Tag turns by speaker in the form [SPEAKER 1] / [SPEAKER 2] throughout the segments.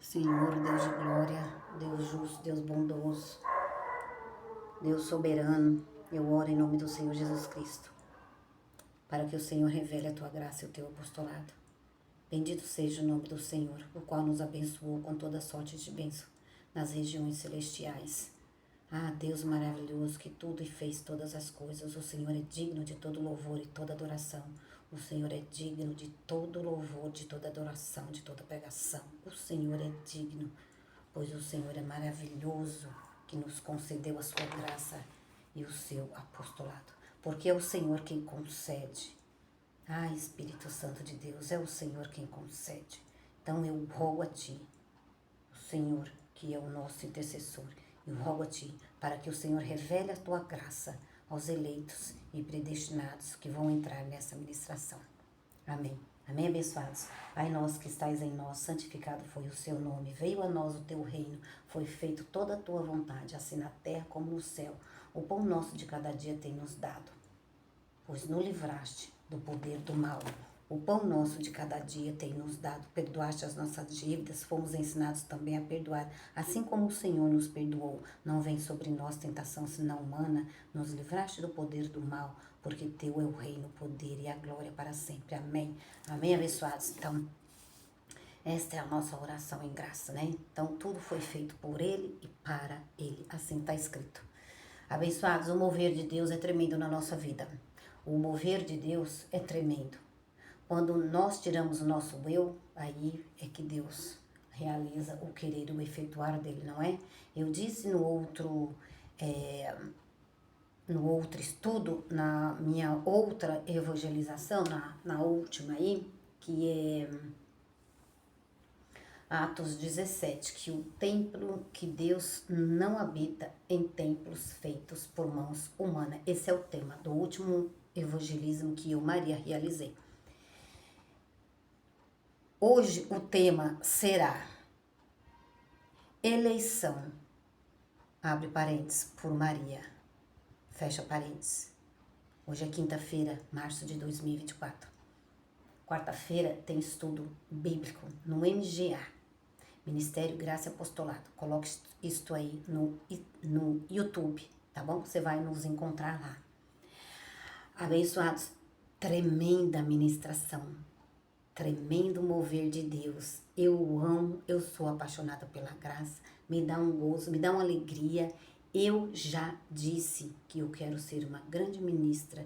[SPEAKER 1] Senhor, Deus de glória, Deus justo, Deus bondoso, Deus soberano, eu oro em nome do Senhor Jesus Cristo, para que o Senhor revele a tua graça e o teu apostolado. Bendito seja o nome do Senhor, o qual nos abençoou com toda sorte de bênção nas regiões celestiais. Ah, Deus maravilhoso, que tudo e fez todas as coisas. O Senhor é digno de todo louvor e toda adoração. O Senhor é digno de todo louvor, de toda adoração, de toda pregação. O Senhor é digno, pois o Senhor é maravilhoso, que nos concedeu a sua graça e o seu apostolado. Porque é o Senhor quem concede. Ah, Espírito Santo de Deus, é o Senhor quem concede. Então eu rogo a Ti, o Senhor, que é o nosso intercessor, eu rogo a Ti, para que o Senhor revele a Tua graça aos eleitos e predestinados que vão entrar nessa ministração. Amém. Amém, abençoados. Pai nosso que estais em nós, santificado foi o Seu nome. Veio a nós o Teu reino, foi feito toda a Tua vontade, assim na terra como no céu. O pão nosso de cada dia tem nos dado, pois nos livraste do poder do mal. O pão nosso de cada dia tem nos dado, perdoaste as nossas dívidas, fomos ensinados também a perdoar, assim como o Senhor nos perdoou. Não vem sobre nós tentação senão humana, nos livraste do poder do mal, porque teu é o reino, o poder e a glória para sempre. Amém. Amém, abençoados. Então, esta é a nossa oração em graça, né? Então, tudo foi feito por Ele e para Ele, assim está escrito. Abençoados, o mover de Deus é tremendo na nossa vida. O mover de Deus é tremendo. Quando nós tiramos o nosso eu, aí é que Deus realiza o querer, o efetuar dele, não é? Eu disse no outro estudo, na minha outra evangelização, na última aí, que é Atos 17, que o templo, que Deus não habita em templos feitos por mãos humanas. Esse é o tema do último evangelismo que eu, Maria, realizei. Hoje o tema será eleição, abre parênteses, por Maria, fecha parênteses. Hoje é quinta-feira, março de 2024. Quarta-feira tem estudo bíblico no MGA, Ministério Graça e Apostolado. Coloque isto aí no YouTube, tá bom? Você vai nos encontrar lá. Abençoados, tremenda ministração. Tremendo mover de Deus. Eu amo, eu sou apaixonada pela graça. Me dá um gozo, me dá uma alegria. Eu já disse que eu quero ser uma grande ministra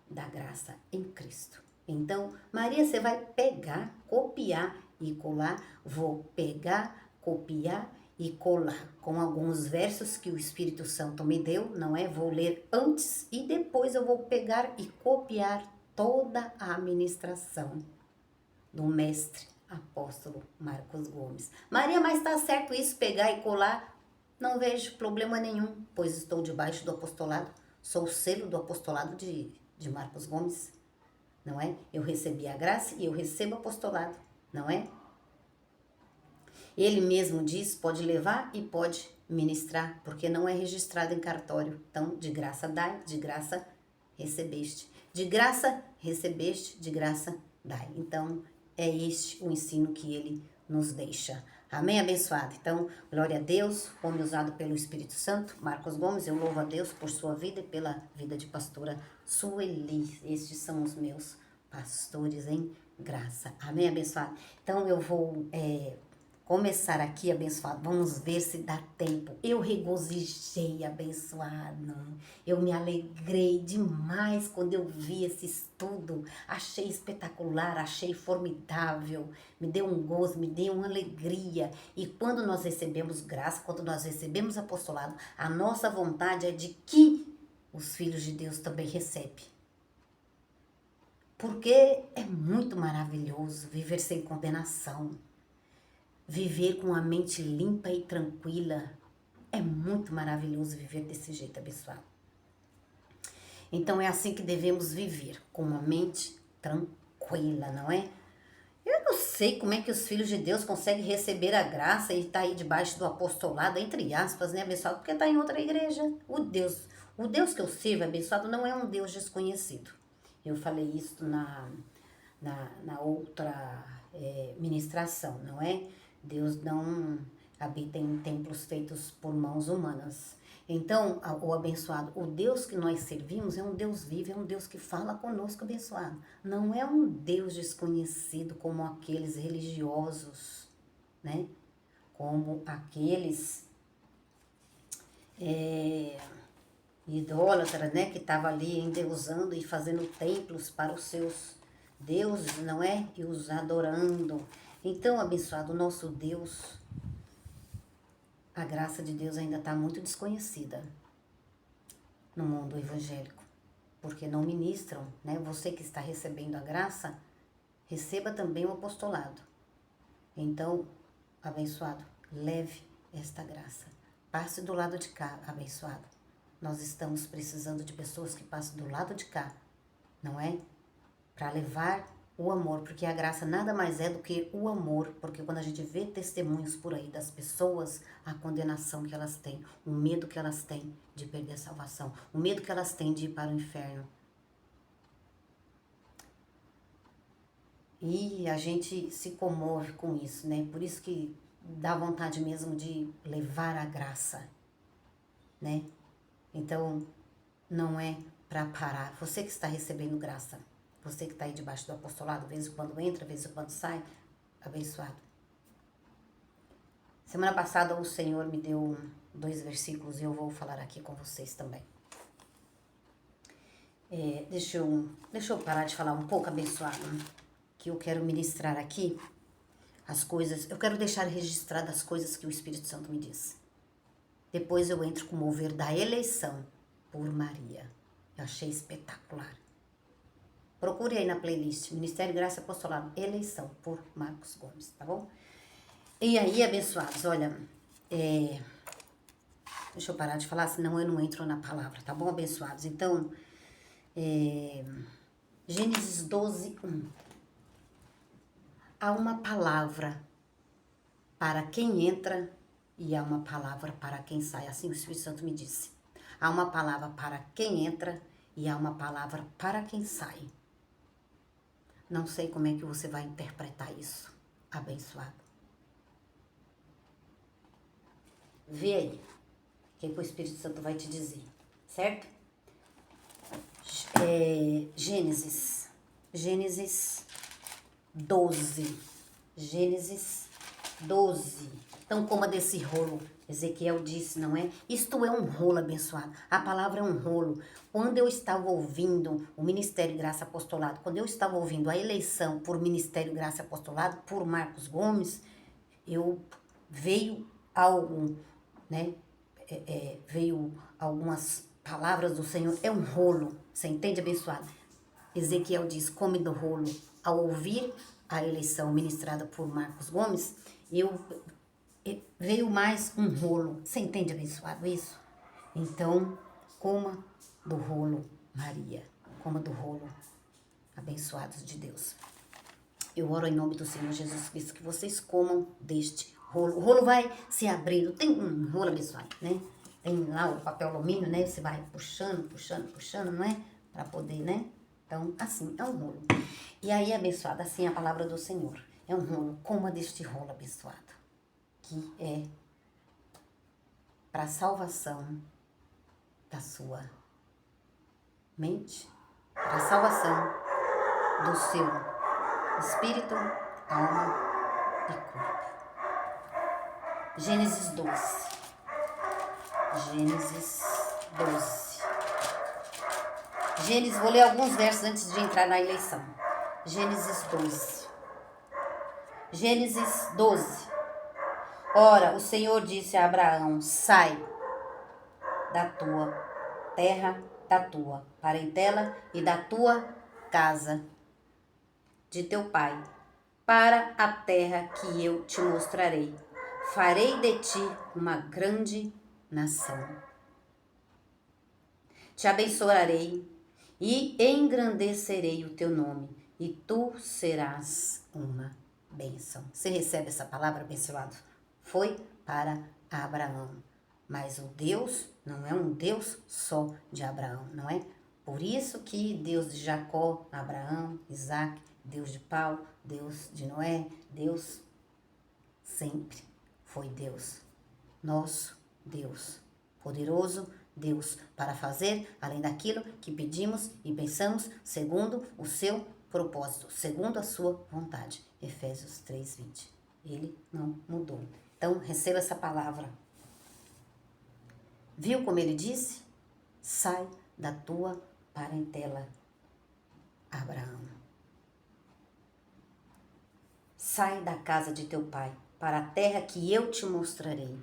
[SPEAKER 1] da graça em Cristo. Então, Maria, você vai pegar, copiar e colar. Vou pegar, copiar e colar com alguns versos que o Espírito Santo me deu, não é? Vou ler antes e depois eu vou pegar e copiar toda a ministração do mestre apóstolo Marcos Gomes. Maria, mas está certo isso, pegar e colar? Não vejo problema nenhum, pois estou debaixo do apostolado, sou o selo do apostolado de Marcos Gomes, não é? Eu recebi a graça e eu recebo apostolado, não é? Ele mesmo diz, pode levar e pode ministrar, porque não é registrado em cartório. Então, de graça dai, de graça recebeste. De graça recebeste, de graça dai. Então, é este o ensino que ele nos deixa. Amém, abençoado? Então, glória a Deus, homem usado pelo Espírito Santo, Marcos Gomes, eu louvo a Deus por sua vida e pela vida de pastora Sueli. Estes são os meus pastores em graça. Amém, abençoado? Então, eu vou começar aqui, abençoado. Vamos ver se dá tempo. Eu regozijei, abençoado. Eu me alegrei demais quando eu vi esse estudo. Achei espetacular, achei formidável. Me deu um gozo, me deu uma alegria. E quando nós recebemos graça, quando nós recebemos apostolado, a nossa vontade é de que os filhos de Deus também recebem. Porque é muito maravilhoso viver sem condenação. Viver com a mente limpa e tranquila. É muito maravilhoso viver desse jeito, abençoado. Então é assim que devemos viver, com uma mente tranquila, não é? Eu não sei como é que os filhos de Deus conseguem receber a graça e estar aí debaixo do apostolado, entre aspas, né, abençoado? Porque está em outra igreja. O Deus que eu sirvo, abençoado, não é um Deus desconhecido. Eu falei isso na outra ministração, não é? Deus não habita em templos feitos por mãos humanas. Então, o abençoado, o Deus que nós servimos é um Deus vivo, é um Deus que fala conosco, abençoado. Não é um Deus desconhecido como aqueles religiosos, né? Como aqueles idólatras, né? Que estavam ali endeusando e fazendo templos para os seus deuses, não é? E os adorando. Então, abençoado, o nosso Deus, a graça de Deus ainda está muito desconhecida no mundo evangélico, porque não ministram, né? Você que está recebendo a graça, receba também o apostolado. Então, abençoado, leve esta graça. Passe do lado de cá, abençoado. Nós estamos precisando de pessoas que passem do lado de cá, não é? Para levar o amor, porque a graça nada mais é do que o amor, porque quando a gente vê testemunhos por aí das pessoas, a condenação que elas têm, o medo que elas têm de perder a salvação, o medo que elas têm de ir para o inferno. E a gente se comove com isso, né? Por isso que dá vontade mesmo de levar a graça, né? Então, não é para parar. Você que está recebendo graça, você que está aí debaixo do apostolado, vez em quando entra, vez em quando sai, abençoado. Semana passada o Senhor me deu 2 versículos e eu vou falar aqui com vocês também. Deixa eu parar de falar um pouco, abençoado, que eu quero ministrar aqui as coisas, eu quero deixar registradas as coisas que o Espírito Santo me disse. Depois eu entro com o mover da eleição por Maria. Eu achei espetacular. Procure aí na playlist, Ministério Graça e Apostolado, eleição por Marcos Gomes, tá bom? E aí, abençoados, olha, deixa eu parar de falar, senão eu não entro na palavra, tá bom, abençoados? Então, Gênesis 12, 1. Há uma palavra para quem entra e há uma palavra para quem sai. Assim o Espírito Santo me disse. Há uma palavra para quem entra e há uma palavra para quem sai. Não sei como é que você vai interpretar isso, abençoado. Vê aí o que o Espírito Santo vai te dizer, certo? Gênesis 12. Gênesis 12. Então, coma desse rolo. Ezequiel disse, não é? Isto é um rolo, abençoado. A palavra é um rolo. Quando eu estava ouvindo o Ministério Graça Apostolado, quando eu estava ouvindo a eleição por Ministério Graça Apostolado, por Marcos Gomes, veio algo, né? Veio algumas palavras do Senhor. É um rolo. Você entende, abençoado? Ezequiel diz, come do rolo. Ao ouvir a eleição ministrada por Marcos Gomes, veio mais um rolo. Você entende, abençoado, isso? Então, coma do rolo, Maria. Coma do rolo, abençoados de Deus. Eu oro em nome do Senhor Jesus Cristo que vocês comam deste rolo. O rolo vai se abrindo. Tem um rolo, abençoado, né? Tem lá o papel alumínio, né? Você vai puxando, não é? Para poder, né? Então, assim, é um rolo. E aí, abençoado, assim é a palavra do Senhor. É um rolo. Coma deste rolo, abençoado, que é para a salvação da sua mente, para a salvação do seu espírito, alma e corpo. Gênesis 12. Gênesis, vou ler alguns versos antes de entrar na eleição. Gênesis 12. Ora, o Senhor disse a Abraão, sai da tua terra, da tua parentela e da tua casa, de teu pai, para a terra que eu te mostrarei. Farei de ti uma grande nação. Te abençoarei e engrandecerei o teu nome, e tu serás uma bênção. Você recebe essa palavra, abençoado? Foi para Abraão. Mas o Deus não é um Deus só de Abraão, não é? Por isso que Deus de Jacó, Abraão, Isaac, Deus de Paulo, Deus de Noé, Deus sempre foi Deus, nosso Deus, poderoso Deus, para fazer além daquilo que pedimos e pensamos, segundo o seu propósito, segundo a sua vontade. Efésios 3:20. Ele não mudou. Então, receba essa palavra. Viu como ele disse? Sai da tua parentela, Abraão. Sai da casa de teu pai, para a terra que eu te mostrarei.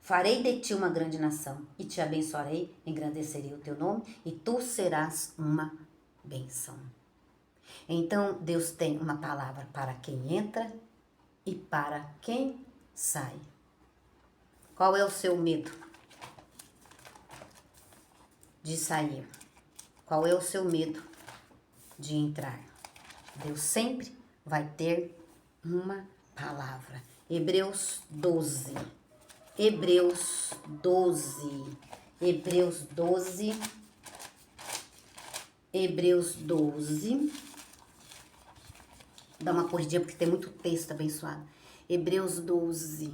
[SPEAKER 1] Farei de ti uma grande nação, e te abençoarei, engrandecerei o teu nome, e tu serás uma bênção. Então, Deus tem uma palavra para quem entra e para quem sai. Qual é o seu medo de sair? Qual é o seu medo de entrar? Deus sempre vai ter uma palavra. Hebreus 12. Hebreus 12. Hebreus 12. Hebreus 12. Dá uma corridinha porque tem muito texto abençoado. Hebreus 12.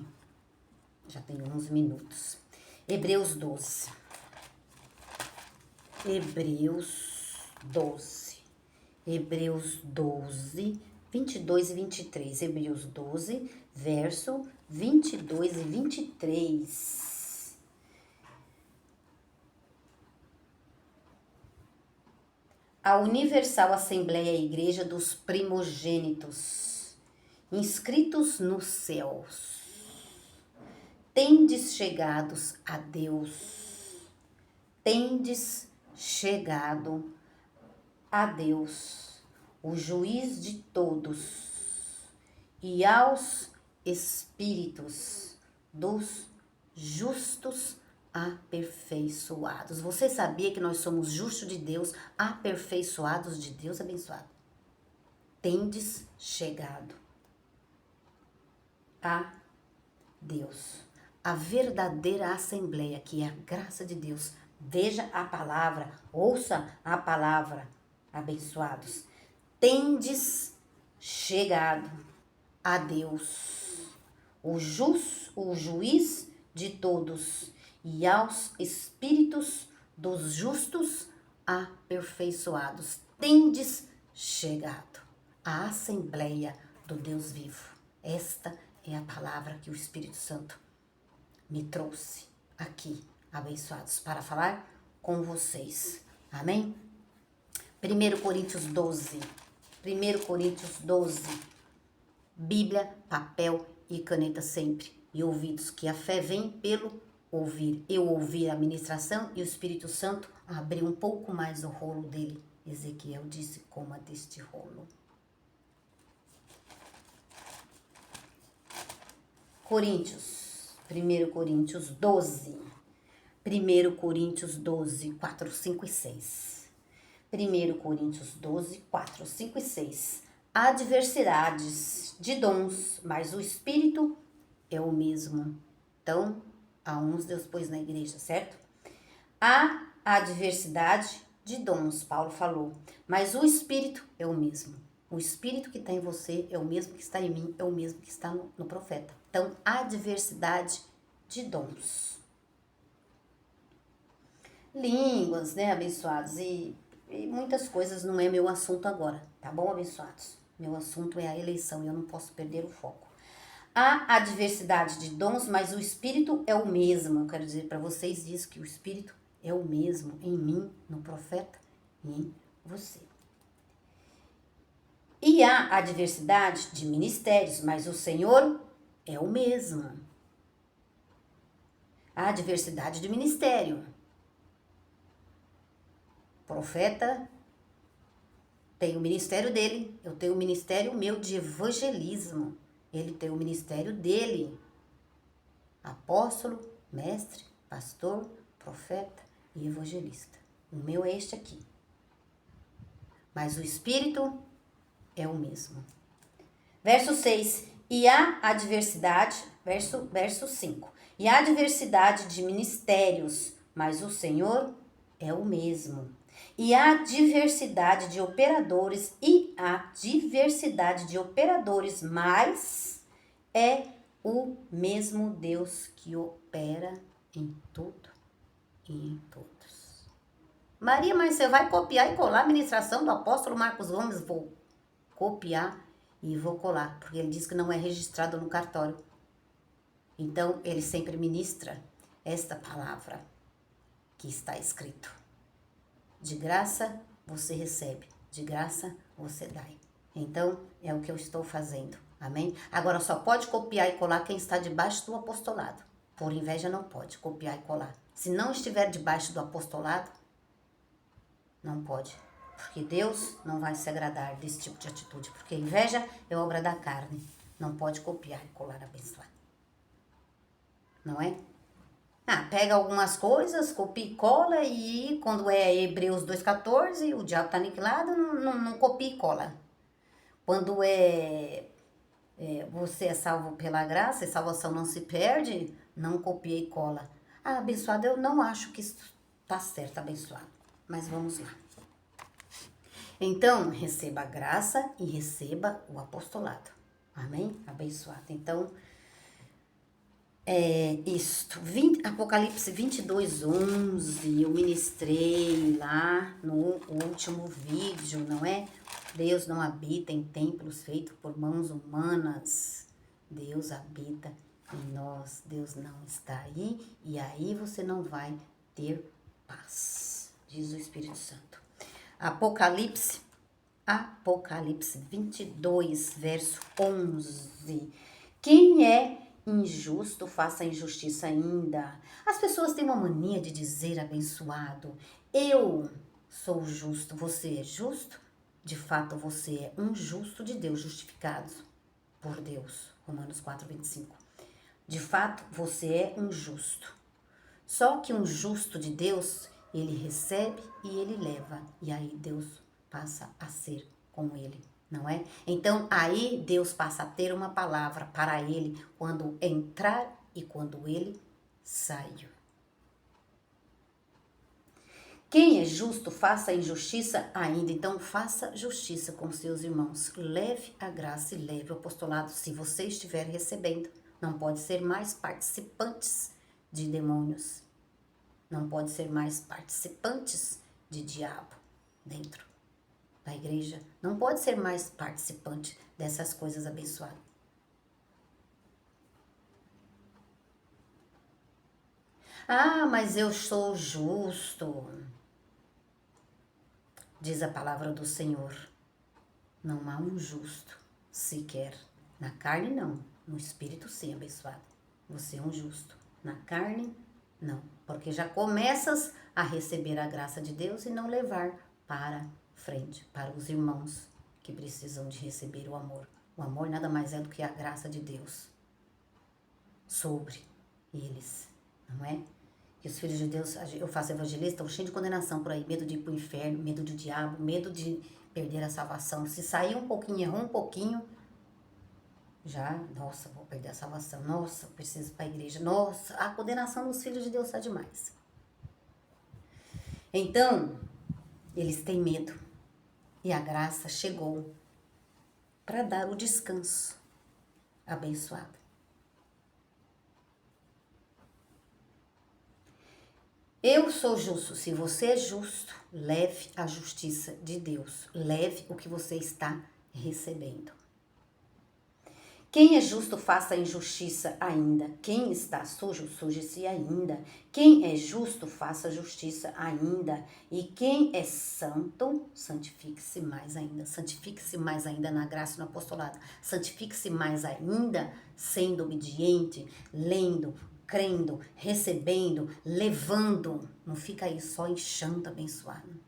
[SPEAKER 1] Já tenho uns minutos. Hebreus 12. Hebreus 12. Hebreus 12, 22 e 23. Hebreus 12, verso 22 e 23. A Universal Assembleia é a Igreja dos Primogênitos, inscritos nos céus, tendes chegados a Deus, tendes chegado a Deus, o juiz de todos, e aos espíritos dos justos aperfeiçoados. Você sabia que nós somos justos de Deus, aperfeiçoados de Deus, abençoado? Tendes chegado a Deus. A verdadeira assembleia, que é a graça de Deus. Veja a palavra, ouça a palavra, abençoados. Tendes chegado a Deus, o juiz de todos, e aos espíritos dos justos aperfeiçoados. Tendes chegado à assembleia do Deus vivo. Esta é a palavra que o Espírito Santo me trouxe aqui, abençoados, para falar com vocês. Amém? 1 Coríntios 12. 1 Coríntios 12. Bíblia, papel e caneta sempre. E ouvidos, que a fé vem pelo ouvir. Eu ouvi a ministração e o Espírito Santo abriu um pouco mais o rolo dele. Ezequiel disse, coma deste rolo. Coríntios, 1 Coríntios 12. 1 Coríntios 12, 4, 5 e 6. 1 Coríntios 12, 4, 5 e 6. Há diversidades de dons, mas o Espírito é o mesmo. Então, há uns Deus pôs na igreja, certo? Há a diversidade de dons, Paulo falou, mas o Espírito é o mesmo. O Espírito que está em você é o mesmo que está em mim, é o mesmo que está no profeta. Então, há diversidade de dons. Línguas, né, abençoados? E muitas coisas não é meu assunto agora, tá bom, abençoados? Meu assunto é a eleição e eu não posso perder o foco. Há a diversidade de dons, mas o Espírito é o mesmo. Eu quero dizer para vocês isso, que o Espírito é o mesmo em mim, no profeta e em você. E há a diversidade de ministérios, mas o Senhor é o mesmo. Há a diversidade de ministério. O profeta tem o ministério dele, eu tenho o ministério meu de evangelismo. Ele tem o ministério dele. Apóstolo, mestre, pastor, profeta e evangelista. O meu é este aqui. Mas o Espírito é o mesmo. Verso 6. E há a diversidade, verso 5. E há diversidade de ministérios, mas o Senhor é o mesmo. E há diversidade de operadores, mas é o mesmo Deus que opera em tudo e em todos. Maria, mas você vai copiar e colar a ministração do apóstolo Marcos Gomes? Vou copiar e vou colar, porque ele diz que não é registrado no cartório. Então, ele sempre ministra esta palavra que está escrito. De graça você recebe, de graça você dá. Então, é o que eu estou fazendo. Amém? Agora, só pode copiar e colar quem está debaixo do apostolado. Por inveja não pode copiar e colar. Se não estiver debaixo do apostolado, não pode. Porque Deus não vai se agradar desse tipo de atitude. Porque inveja é obra da carne. Não pode copiar e colar abençoado. Não é? Pega algumas coisas, copia e cola, e quando é Hebreus 2,14, o diabo está aniquilado, não copia e cola. Quando você é salvo pela graça, e salvação não se perde, não copia e cola. Abençoado, eu não acho que isso está certo, abençoado. Mas vamos lá. Então, receba a graça e receba o apostolado. Amém? Abençoado. Então, Apocalipse 22:11, eu ministrei lá no último vídeo, não é? Deus não habita em templos feitos por mãos humanas. Deus habita em nós. Deus não está aí, e aí você não vai ter paz, diz o Espírito Santo. Apocalipse 22, verso 11. Quem é injusto, faça injustiça ainda. As pessoas têm uma mania de dizer, abençoado, eu sou justo, você é justo? De fato, você é um justo de Deus, justificado por Deus. Romanos 4:25. De fato, você é um justo. Só que um justo de Deus, ele recebe e ele leva. E aí Deus passa a ser com ele, não é? Então, aí Deus passa a ter uma palavra para ele quando entrar e quando ele sair. Quem é justo, faça a injustiça ainda. Então, faça justiça com seus irmãos. Leve a graça e leve o apostolado se você estiver recebendo. Não pode ser mais participantes de demônios. Não pode ser mais participantes de diabo dentro da igreja. Não pode ser mais participante dessas coisas abençoadas. Mas eu sou justo, diz a palavra do Senhor. Não há um justo sequer. Na carne, não. No espírito, sim, abençoado. Você é um justo. Na carne, não. Porque já começas a receber a graça de Deus e não levar para frente, para os irmãos que precisam de receber o amor. O amor nada mais é do que a graça de Deus sobre eles, não é? Que os filhos de Deus, eu faço evangelista, estão cheios de condenação por aí, medo de ir para o inferno, medo do diabo, medo de perder a salvação. Se sair um pouquinho, errou um pouquinho, já, nossa, vou perder a salvação, nossa, preciso ir para a igreja, nossa, a condenação dos filhos de Deus está demais. Então, eles têm medo, e a graça chegou para dar o descanso abençoado. Eu sou justo. Se você é justo, leve a justiça de Deus. Leve o que você está recebendo. Quem é justo, faça a injustiça ainda. Quem está sujo, suje-se ainda. Quem é justo, faça a justiça ainda. E quem é santo, santifique-se mais ainda. Santifique-se mais ainda na graça e no apostolado. Santifique-se mais ainda sendo obediente, lendo, crendo, recebendo, levando. Não fica aí só enxando abençoado.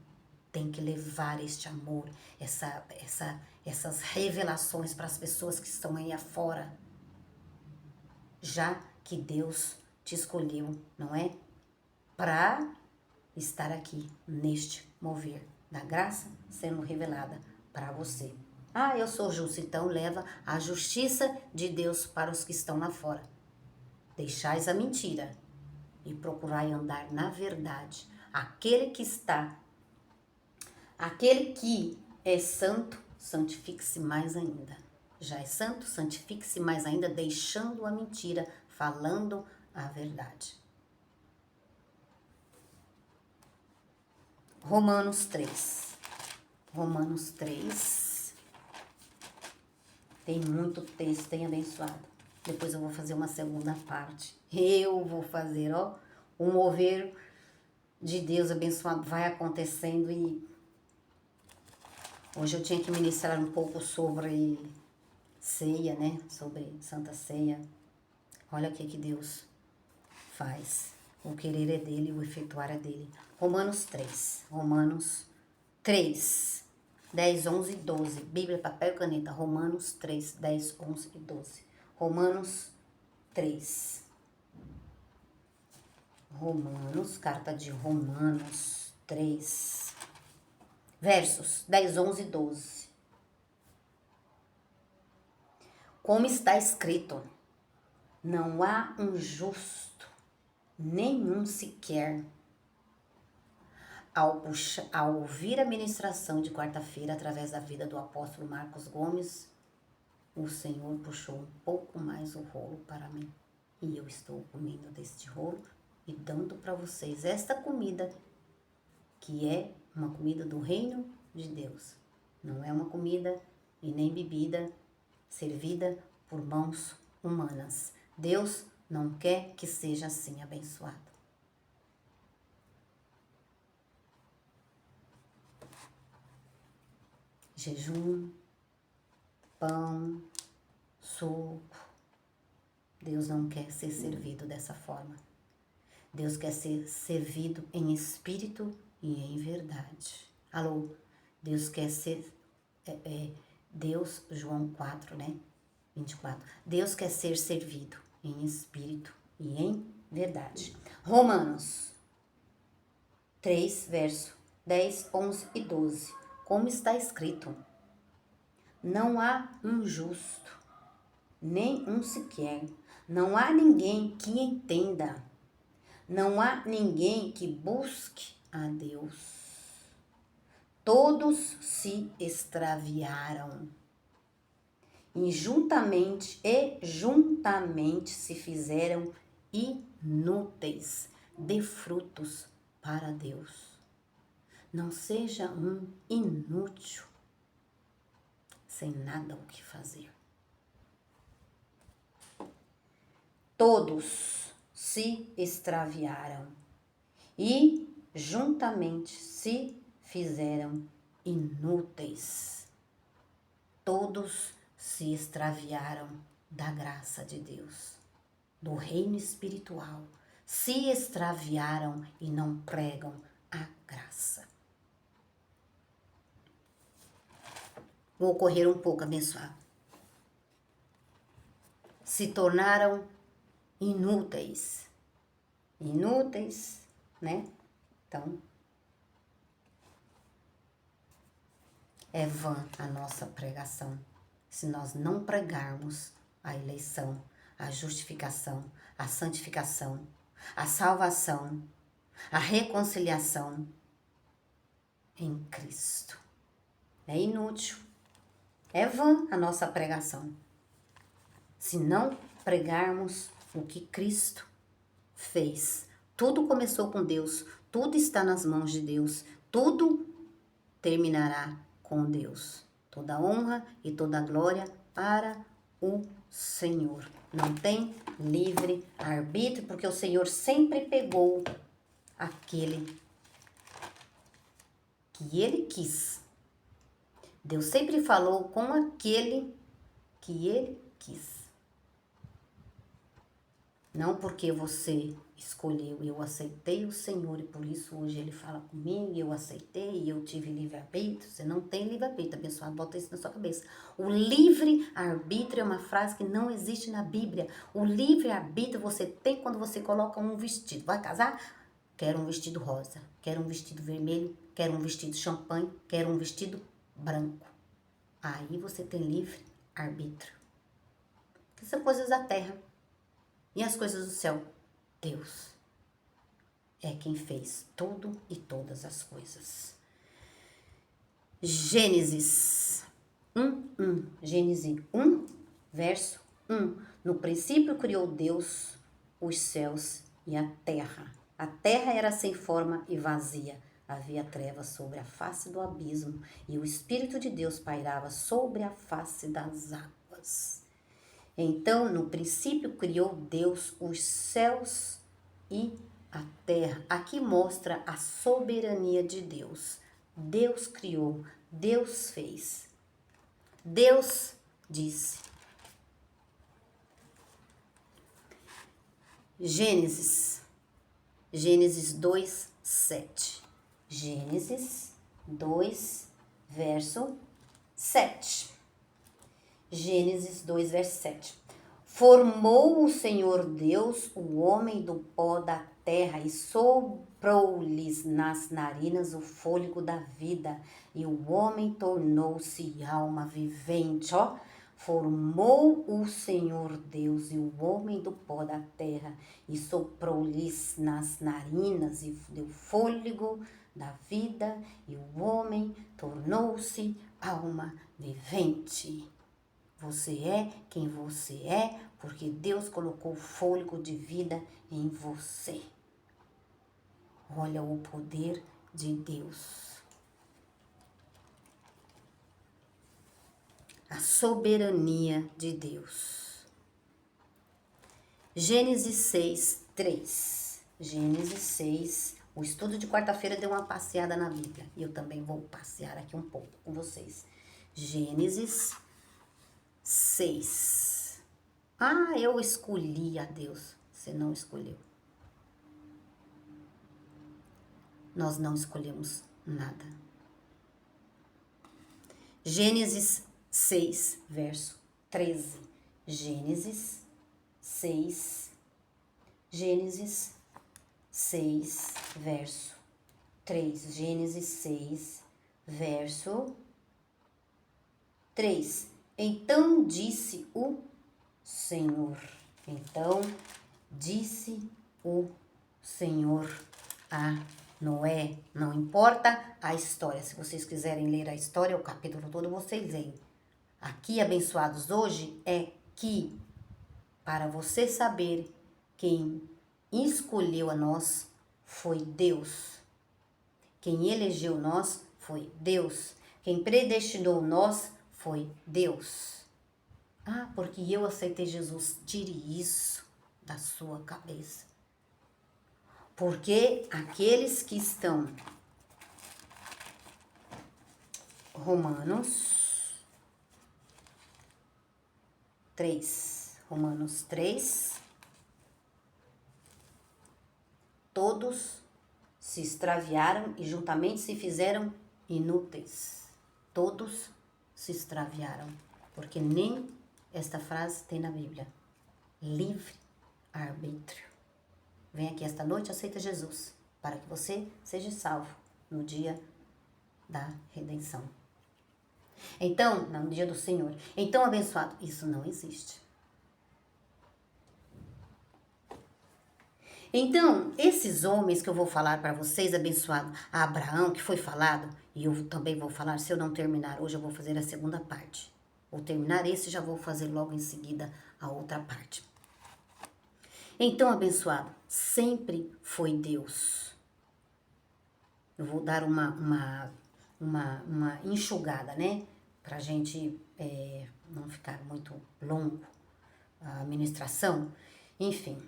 [SPEAKER 1] Tem que levar este amor, essas revelações para as pessoas que estão aí afora. Já que Deus te escolheu, não é? Para estar aqui neste mover da graça sendo revelada para você. Eu sou justo, então leva a justiça de Deus para os que estão lá fora. Deixais a mentira e procurai andar na verdade. Aquele que é santo, santifique-se mais ainda. já é santo, santifique-se, mas ainda deixando a mentira, falando a verdade. Romanos 3. Romanos 3. Tem muito texto, tem abençoado. Depois eu vou fazer uma segunda parte. Eu vou fazer, ó, o mover de Deus abençoado vai acontecendo. E hoje eu tinha que ministrar um pouco sobre ceia, né? Sobre Santa Ceia. Olha o que Deus faz. O querer é dele, o efetuar é dele. Romanos 3. Romanos 3. 10, 11 e 12. Bíblia, papel e caneta. Romanos 3, 10, 11 e 12. Romanos 3. Romanos, carta de Romanos 3. Versos 10, 11 e 12. Como está escrito, não há um justo, nenhum sequer. Ao ouvir a ministração de quarta-feira através da vida do apóstolo Marcos Gomes, o Senhor puxou um pouco mais o rolo para mim. E eu estou comendo deste rolo e dando para vocês esta comida, que é uma comida do reino de Deus. Não é uma comida e nem bebida servida por mãos humanas. Deus não quer que seja assim abençoado. Jejum, pão, suco. Deus não quer ser servido dessa forma. Deus quer ser servido em espírito e em verdade. Alô? Deus quer ser... Deus, João 4, né? 24. Deus quer ser servido em espírito e em verdade. Romanos 3, verso 10, 11 e 12. Como está escrito, não há um justo, nem um sequer. Não há ninguém que entenda. Não há ninguém que busque a Deus. Todos se extraviaram. E juntamente se fizeram inúteis, de frutos para Deus. Não seja um inútil, sem nada o que fazer. Todos se extraviaram e juntamente se fizeram inúteis. Todos se extraviaram da graça de Deus, do reino espiritual. Se extraviaram e não pregam a graça. Vou correr um pouco, abençoado. Se tornaram inúteis. Inúteis, né? Então, é vã a nossa pregação se nós não pregarmos a eleição, a justificação, a santificação, a salvação, a reconciliação em Cristo. É inútil, é vã a nossa pregação se não pregarmos o que Cristo fez. Tudo começou com Deus, tudo está nas mãos de Deus, tudo terminará com Deus. Toda honra e toda glória para o Senhor. Não tem livre arbítrio, porque o Senhor sempre pegou aquele que Ele quis. Deus sempre falou com aquele que Ele quis. Não porque você escolheu, eu aceitei o Senhor e por isso hoje Ele fala comigo, eu aceitei e eu tive livre-arbítrio. Você não tem livre-arbítrio, abençoado, bota isso na sua cabeça. O livre-arbítrio é uma frase que não existe na Bíblia. O livre-arbítrio você tem quando você coloca um vestido. Vai casar? Quero um vestido rosa, quero um vestido vermelho, quero um vestido champanhe, quero um vestido branco. Aí você tem livre-arbítrio. Que são coisas da terra. E as coisas do céu? Deus é quem fez tudo e todas as coisas. Gênesis Gênesis 1, verso 1. No princípio criou Deus os céus e a terra. A terra era sem forma e vazia. Havia trevas sobre a face do abismo e o Espírito de Deus pairava sobre a face das águas. Então, no princípio criou Deus os céus e a terra. Aqui mostra a soberania de Deus. Deus criou, Deus fez. Deus disse. Gênesis 2, 7. Gênesis 2, verso 7. Gênesis 2, verso 7. Formou o Senhor Deus o homem do pó da terra e soprou-lhes nas narinas o fôlego da vida, e o homem tornou-se alma vivente. Ó, formou o Senhor Deus e o homem do pó da terra e soprou-lhes nas narinas e deu fôlego da vida, e o homem tornou-se alma vivente. Você é quem você é, porque Deus colocou fôlego de vida em você. Olha o poder de Deus. A soberania de Deus. Gênesis 6, 3. Gênesis 6. O estudo de quarta-feira deu uma passeada na Bíblia. E eu também vou passear aqui um pouco com vocês. Gênesis 6. Ah, eu escolhi a Deus. Você não escolheu. Nós não escolhemos nada. Gênesis 6, verso 13. Gênesis 6. Gênesis 6, verso 3. Gênesis 6, verso 3. Então disse o Senhor. Então disse o Senhor a Noé. Não importa a história. Se vocês quiserem ler a história, o capítulo todo, vocês leem. Aqui, abençoados, hoje é que, para você saber quem escolheu a nós, foi Deus. Quem elegeu nós foi Deus. Quem predestinou nós foi Deus. Ah, porque eu aceitei Jesus. Tire isso da sua cabeça. Porque aqueles que estão Romanos 3, todos se extraviaram e juntamente se fizeram inúteis. Todos se extraviaram, porque nem esta frase tem na Bíblia. Livre arbítrio. Vem aqui esta noite, aceita Jesus, para que você seja salvo no dia da redenção. Então, no dia do Senhor. Então, abençoado, isso não existe. Então, esses homens que eu vou falar para vocês, abençoado, a Abraão, que foi falado, e eu também vou falar, se eu não terminar hoje, eu vou fazer a segunda parte. Vou terminar esse e já vou fazer logo em seguida a outra parte. Então, abençoado, sempre foi Deus. Eu vou dar uma enxugada, né? Pra gente não ficar muito longo a ministração. Enfim,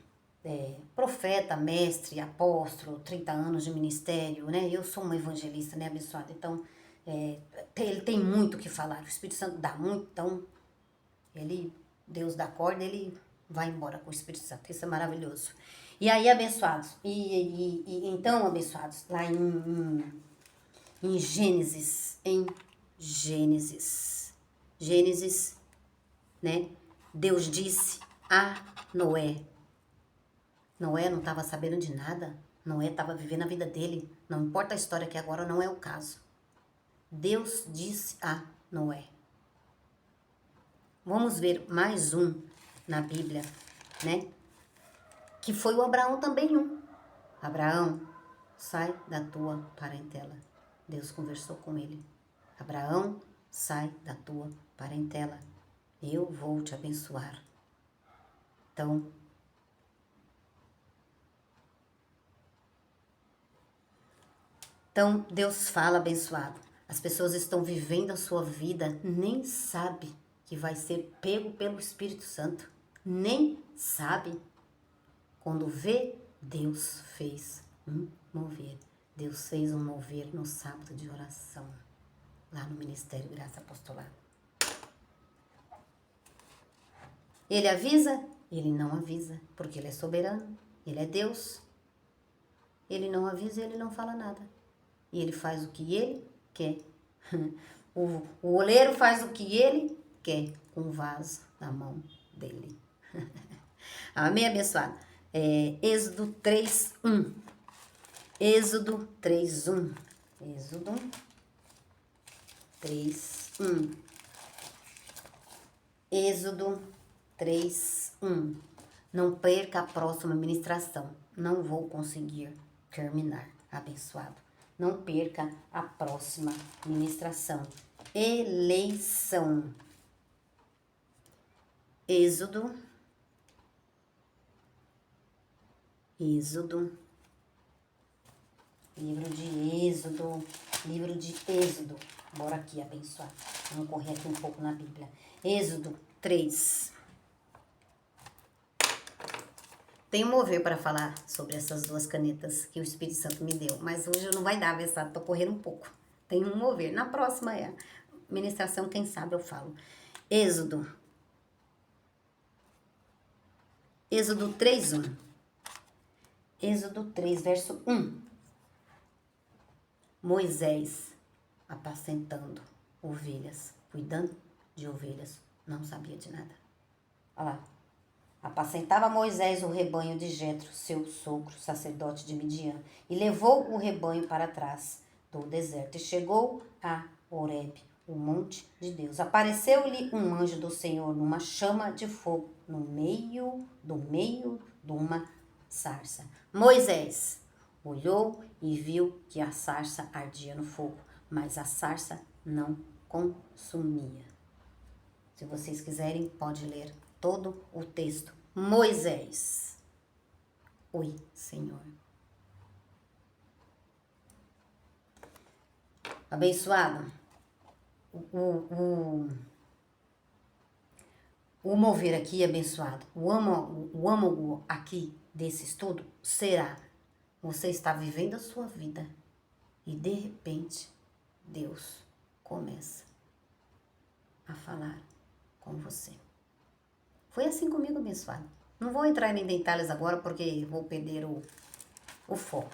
[SPEAKER 1] profeta, mestre, apóstolo, 30 anos de ministério, né? Eu sou uma evangelista, né, abençoada? Então, ele tem muito o que falar. O Espírito Santo dá muito, então, Deus dá corda, ele vai embora com o Espírito Santo. Isso é maravilhoso. E aí, abençoados, então, abençoados, lá em Gênesis, né? Deus disse a Noé. Noé não estava sabendo de nada. Noé estava vivendo a vida dele. Não importa a história, que agora não é o caso. Deus disse a Noé. Vamos ver mais um na Bíblia, né? Que foi o Abraão também um. Abraão, sai da tua parentela. Deus conversou com ele. Abraão, sai da tua parentela, eu vou te abençoar. Então, Deus fala, abençoado. As pessoas estão vivendo a sua vida, nem sabe que vai ser pego pelo Espírito Santo. Nem sabe. Quando vê, Deus fez um mover. Deus fez um mover no sábado de oração, lá no Ministério Graça Apostolado. Ele avisa? Ele não avisa, porque ele é soberano, ele é Deus. Ele não avisa e ele não fala nada. E ele faz o que ele quer. O oleiro faz o que ele quer com o vaso na mão dele. Amém, abençoado? Êxodo 3:1. Êxodo 3:1. Êxodo 3:1. Êxodo 3:1. Não perca a próxima ministração. Não vou conseguir terminar, abençoado. Não perca a próxima ministração. Eleição. Êxodo. Livro de Êxodo. Livro de Êxodo. Bora aqui, abençoado. Vamos correr aqui um pouco na Bíblia. Êxodo 3. Tenho mover para falar sobre essas duas canetas que o Espírito Santo me deu. Mas hoje não vai dar, abençoado. Tô correndo um pouco. Tenho um mover. Na próxima ministração, quem sabe eu falo. Êxodo 3:1. Êxodo 3, verso 1. Moisés apacentando ovelhas, cuidando de ovelhas, não sabia de nada. Olha lá. Apacentava Moisés o rebanho de Jetro, seu sogro, sacerdote de Midian, e levou o rebanho para trás do deserto, e chegou a Horebe, o monte de Deus. Apareceu-lhe um anjo do Senhor numa chama de fogo, no meio de uma sarça. Moisés olhou e viu que a sarça ardia no fogo, mas a sarça não consumia. Se vocês quiserem, pode ler todo o texto. Moisés. Oi, Senhor. Abençoado. O mover aqui, abençoado. O âmago aqui desse estudo será: você está vivendo a sua vida e de repente Deus começa a falar com você. Foi assim comigo, abençoado. Não vou entrar em detalhes agora porque vou perder o foco.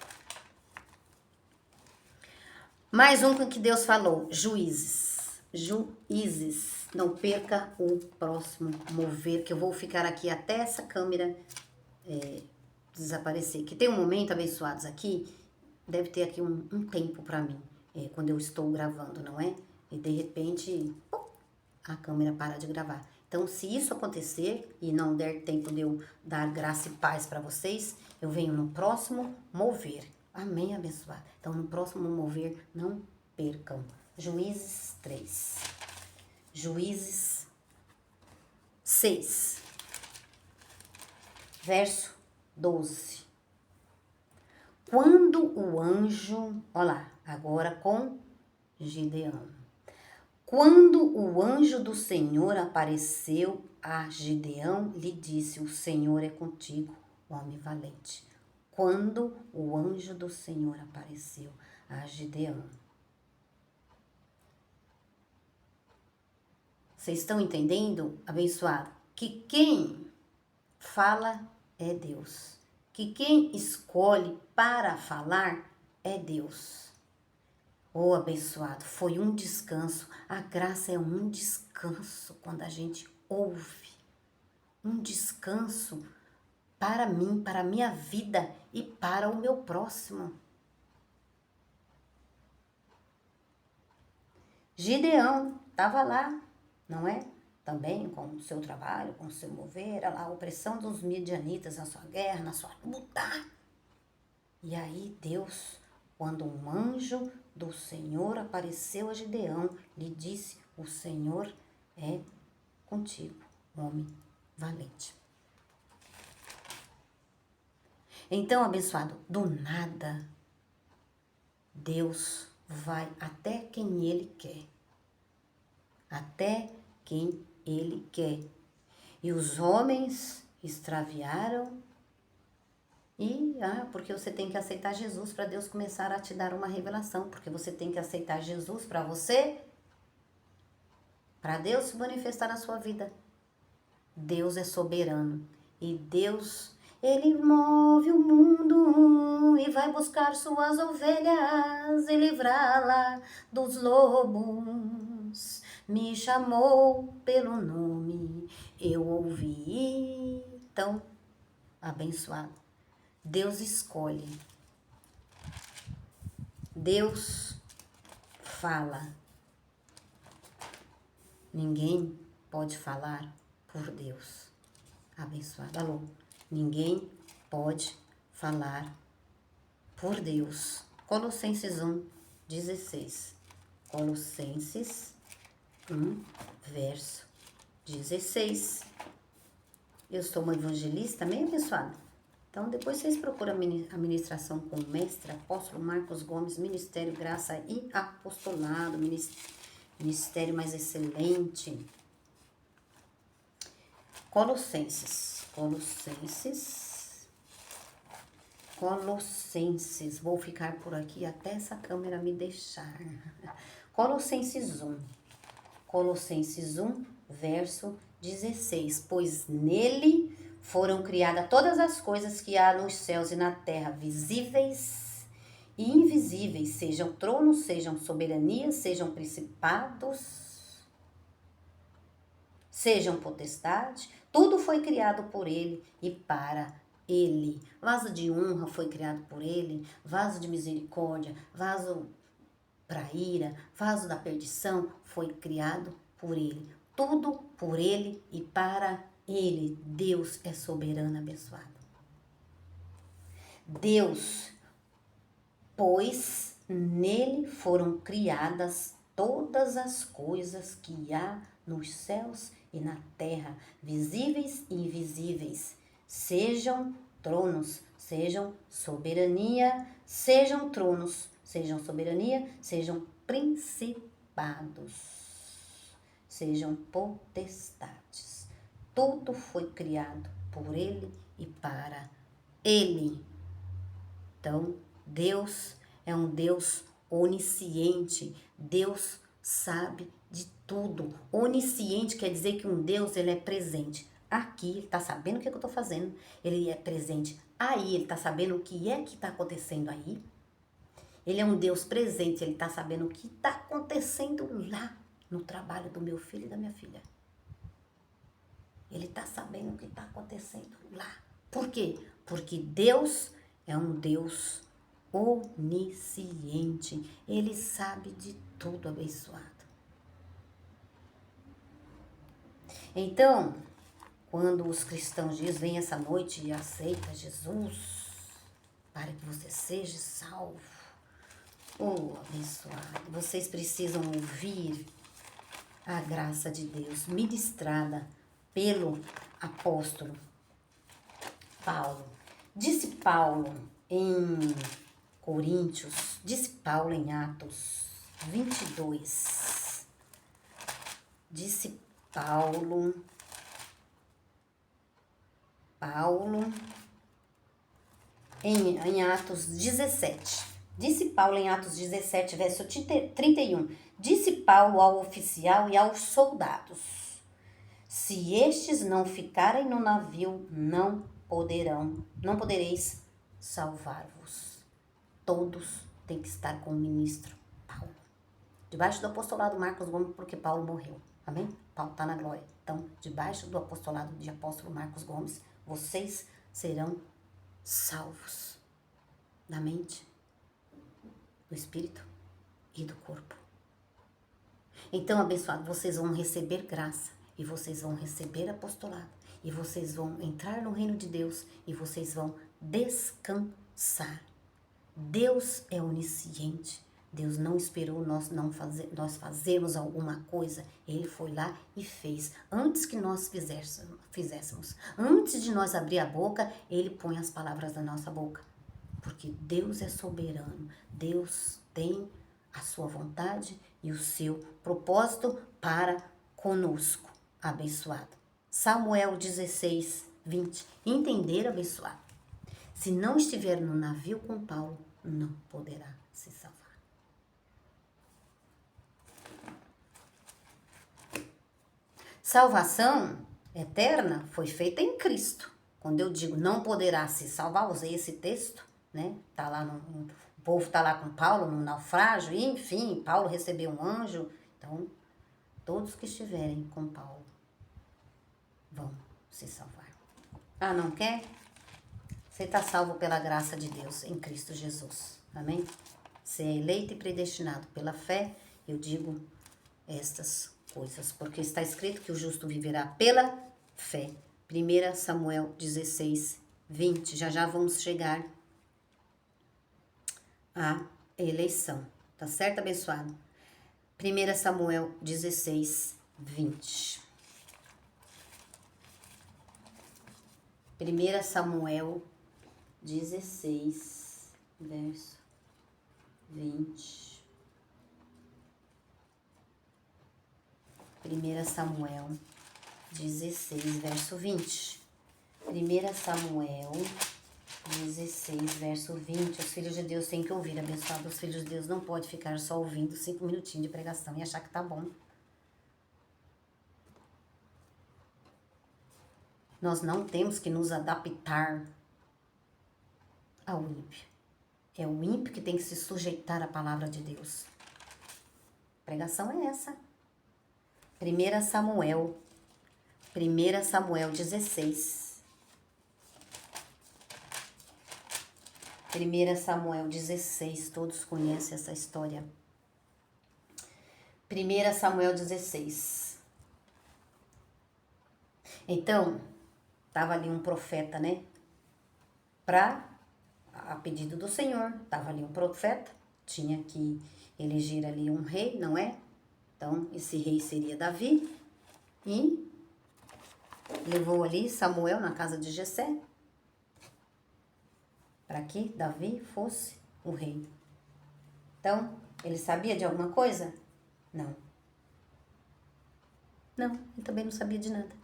[SPEAKER 1] Mais um que Deus falou, Juízes. Não perca o próximo mover, que eu vou ficar aqui até essa câmera desaparecer. Que tem um momento, abençoados, aqui, deve ter aqui um tempo para mim, quando eu estou gravando, não é? E de repente, a câmera para de gravar. Então, se isso acontecer e não der tempo de eu dar graça e paz para vocês, eu venho no próximo mover. Amém, abençoado. Então, no próximo mover, não percam. Juízes 3. Juízes 6. Verso 12. Quando o anjo... Olha lá, agora com Gideão. Quando o anjo do Senhor apareceu a Gideão, lhe disse: o Senhor é contigo, homem valente. Quando o anjo do Senhor apareceu a Gideão. Vocês estão entendendo, abençoado? Que quem fala é Deus. Que quem escolhe para falar é Deus. Oh, abençoado, foi um descanso. A graça é um descanso quando a gente ouve. Um descanso para mim, para a minha vida e para o meu próximo. Gideão estava lá, não é? Também com o seu trabalho, com o seu mover, a opressão dos midianitas na sua guerra, na sua luta. E aí Deus, quando um anjo do Senhor apareceu a Gideão, lhe disse: O Senhor é contigo, homem valente. Então, abençoado, do nada, Deus vai até quem Ele quer. Até quem Ele quer. E os homens extraviaram. Porque você tem que aceitar Jesus para Deus começar a te dar uma revelação. Porque você tem que aceitar Jesus para você, para Deus se manifestar na sua vida. Deus é soberano. E Deus, Ele move o mundo e vai buscar suas ovelhas e livrá-la dos lobos. Me chamou pelo nome, eu ouvi. Então, abençoado. Deus escolhe. Deus fala. Ninguém pode falar por Deus. Abençoado. Alô? Ninguém pode falar por Deus. Colossenses 1:16. Colossenses 1:16. Eu sou uma evangelista também, abençoado. Então, depois vocês procuram a ministração com o mestre apóstolo Marcos Gomes, Ministério Graça e Apostolado, ministério mais excelente. Colossenses. Vou ficar por aqui até essa câmera me deixar. Colossenses 1:16. Pois nele foram criadas todas as coisas que há nos céus e na terra, visíveis e invisíveis, sejam tronos, sejam soberanias, sejam principados, sejam potestades, tudo foi criado por ele e para ele. Vaso de honra foi criado por ele, vaso de misericórdia, vaso para ira, vaso da perdição foi criado por ele. Tudo por ele e para ele. Deus é soberano, abençoado. Deus, pois nele foram criadas todas as coisas que há nos céus e na terra, visíveis e invisíveis, sejam tronos, sejam soberania, sejam tronos, sejam soberania, sejam principados, sejam potestades. Tudo foi criado por ele e para ele. Então, Deus é um Deus onisciente. Deus sabe de tudo. Onisciente quer dizer que um Deus, ele é presente. Aqui, ele está sabendo o que eu estou fazendo. Ele é presente aí, ele está sabendo o que é que está acontecendo aí. Ele é um Deus presente, ele está sabendo o que está acontecendo lá no trabalho do meu filho e da minha filha. Ele está sabendo o que está acontecendo lá. Por quê? Porque Deus é um Deus onisciente. Ele sabe de tudo, abençoado. Então, quando os cristãos dizem, vem essa noite e aceita Jesus para que você seja salvo. Oh, abençoado. Vocês precisam ouvir a graça de Deus ministrada pelo apóstolo Paulo. Disse Paulo em Coríntios, disse Paulo em Atos 22. Disse Paulo em Atos 17. Disse Paulo em Atos 17, verso 31. Disse Paulo ao oficial e aos soldados: se estes não ficarem no navio, não podereis salvar-vos. Todos têm que estar com o ministro Paulo. Debaixo do apostolado Marcos Gomes, porque Paulo morreu. Amém? Paulo está na glória. Então, debaixo do apostolado de apóstolo Marcos Gomes, vocês serão salvos da mente, do espírito e do corpo. Então, abençoado, vocês vão receber graça e vocês vão receber apostolado e vocês vão entrar no reino de Deus e vocês vão descansar. Deus é onisciente, Deus não esperou nós fazermos alguma coisa. Ele foi lá e fez. Antes que nós fizéssemos. Antes de nós abrir a boca, Ele põe as palavras na nossa boca. Porque Deus é soberano. Deus tem a sua vontade e o seu propósito para conosco. Abençoado. Samuel 16, 20. Entender, abençoado. Se não estiver no navio com Paulo, não poderá se salvar. Salvação eterna foi feita em Cristo. Quando eu digo não poderá se salvar, usei esse texto, né? Tá lá o povo está lá com Paulo no naufrágio, e enfim, Paulo recebeu um anjo. Então, todos que estiverem com Paulo vão se salvar. Ah, não quer? Você está salvo pela graça de Deus em Cristo Jesus. Amém? Você é eleito e predestinado pela fé. Eu digo estas coisas, porque está escrito que o justo viverá pela fé. 1 Samuel 16, 20. Já vamos chegar à eleição. Tá certo, abençoado? 1 Samuel 16, 20. 1 Samuel 16, verso 20. 1 Samuel 16, verso 20. 1 Samuel 16, verso 20. Os filhos de Deus têm que ouvir, abençoado. Os filhos de Deus não podem ficar só ouvindo 5 minutinhos de pregação e achar que tá bom. Nós não temos que nos adaptar ao ímpio. É o ímpio que tem que se sujeitar à palavra de Deus. A pregação é essa. 1 Samuel 16. 1 Samuel 16, todos conhecem essa história. 1 Samuel 16. Então, estava ali um profeta, né? A pedido do Senhor, estava ali um profeta, tinha que eleger ali um rei, não é? Então, esse rei seria Davi, e levou ali Samuel na casa de Jessé, para que Davi fosse o rei. Então, ele sabia de alguma coisa? Não. Não, ele também não sabia de nada.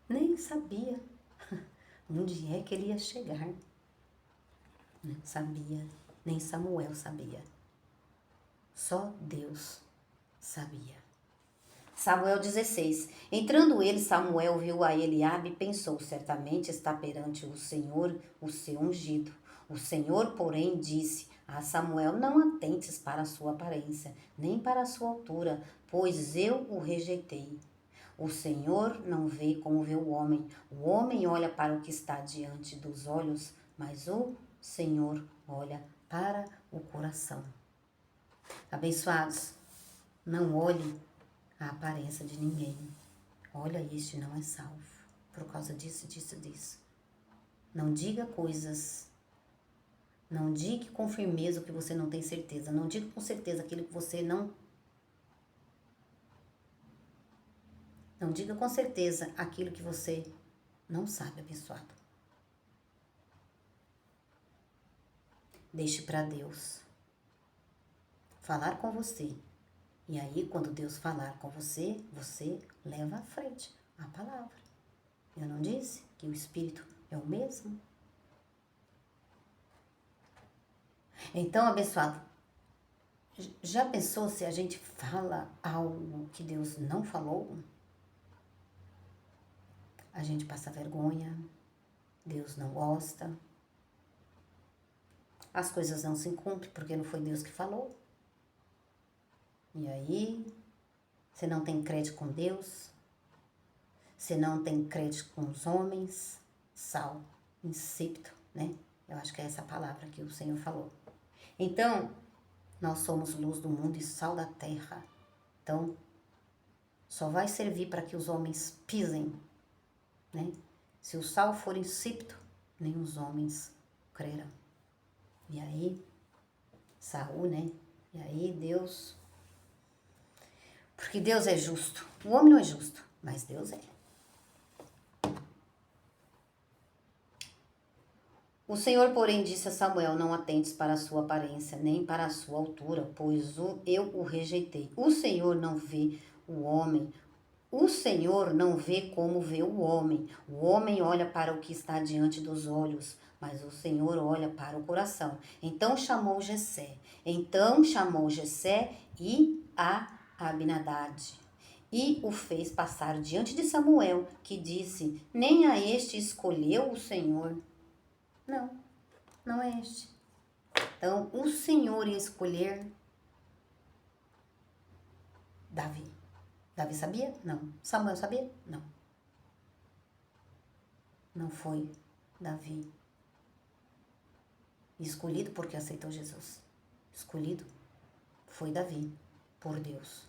[SPEAKER 1] Nem sabia onde é que ele ia chegar. Não sabia, nem Samuel sabia. Só Deus sabia. Samuel 16. Entrando ele, Samuel viu a Eliabe e pensou, certamente está perante o Senhor o seu ungido. O Senhor, porém, disse a Samuel, não atentes para a sua aparência, nem para a sua altura, pois eu o rejeitei. O Senhor não vê como vê o homem. O homem olha para o que está diante dos olhos, mas o Senhor olha para o coração. Abençoados, não olhe a aparência de ninguém. Olha, este não é salvo. Por causa disso, disso. Não diga coisas. Não diga com firmeza o que você não tem certeza. Não diga com certeza aquilo que você não... Não diga com certeza aquilo que você não sabe, abençoado. Deixe para Deus falar com você. E aí, quando Deus falar com você, você leva à frente a palavra. Eu não disse que o Espírito é o mesmo? Então, abençoado, já pensou se a gente fala algo que Deus não falou? A gente passa vergonha, Deus não gosta, as coisas não se cumprem porque não foi Deus que falou. E aí, você não tem crédito com Deus, você não tem crédito com os homens, sal, insípido, né? Eu acho que é essa palavra que o Senhor falou. Então, nós somos luz do mundo e sal da terra. Então, só vai servir para que os homens pisem, né? Se o sal for insípido, nem os homens crerão. E aí, Saul, né? E aí Deus... Porque Deus é justo. O homem não é justo, mas Deus é. O Senhor, porém, disse a Samuel, não atentes para a sua aparência, nem para a sua altura, pois eu o rejeitei. O Senhor não vê o homem. O Senhor não vê como vê o homem. O homem olha para o que está diante dos olhos, mas o Senhor olha para o coração. Então chamou Jessé e a Abinadab, e o fez passar diante de Samuel, que disse, nem a este escolheu o Senhor. Não, não é este. Então, o Senhor ia escolher Davi. Davi sabia? Não. Samuel sabia? Não. Não foi Davi escolhido porque aceitou Jesus. Escolhido foi Davi por Deus.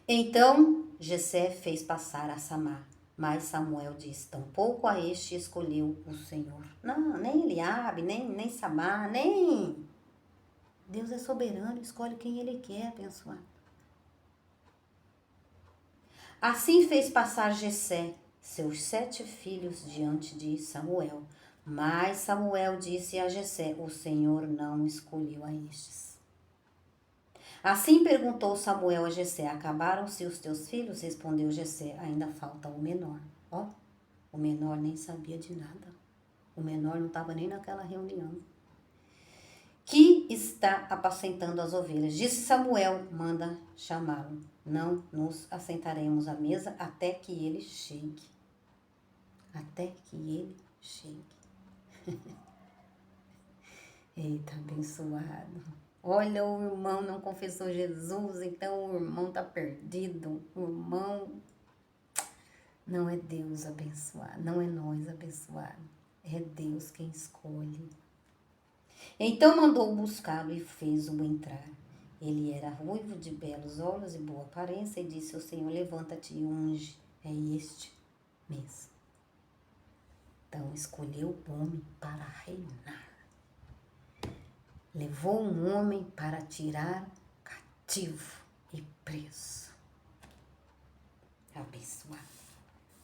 [SPEAKER 1] Então, Jessé fez passar a Samar, mas Samuel disse, tampouco a este escolheu o Senhor. Não, nem Eliabe, nem Samar, nem... Deus é soberano, escolhe quem Ele quer abençoar. Assim fez passar Jessé seus 7 filhos diante de Samuel. Mas Samuel disse a Jessé, o Senhor não escolheu a estes. Assim perguntou Samuel a Jessé, acabaram-se os teus filhos? Respondeu Jessé, ainda falta o menor. Ó, o menor nem sabia de nada. O menor não estava nem naquela reunião. Que está apacentando as ovelhas. Disse Samuel, manda chamá-lo. Não nos assentaremos à mesa até que ele chegue. Até que ele chegue. Eita, abençoado. Olha, o irmão não confessou Jesus, então o irmão tá perdido. O irmão não é Deus abençoado, não é nós abençoado. É Deus quem escolhe. Então mandou buscá-lo e fez-o entrar. Ele era ruivo, de belos olhos e boa aparência, e disse ao Senhor, levanta-te e unge, é este mesmo. Então escolheu o homem para reinar. Levou um homem para tirar cativo e preso. Abençoado.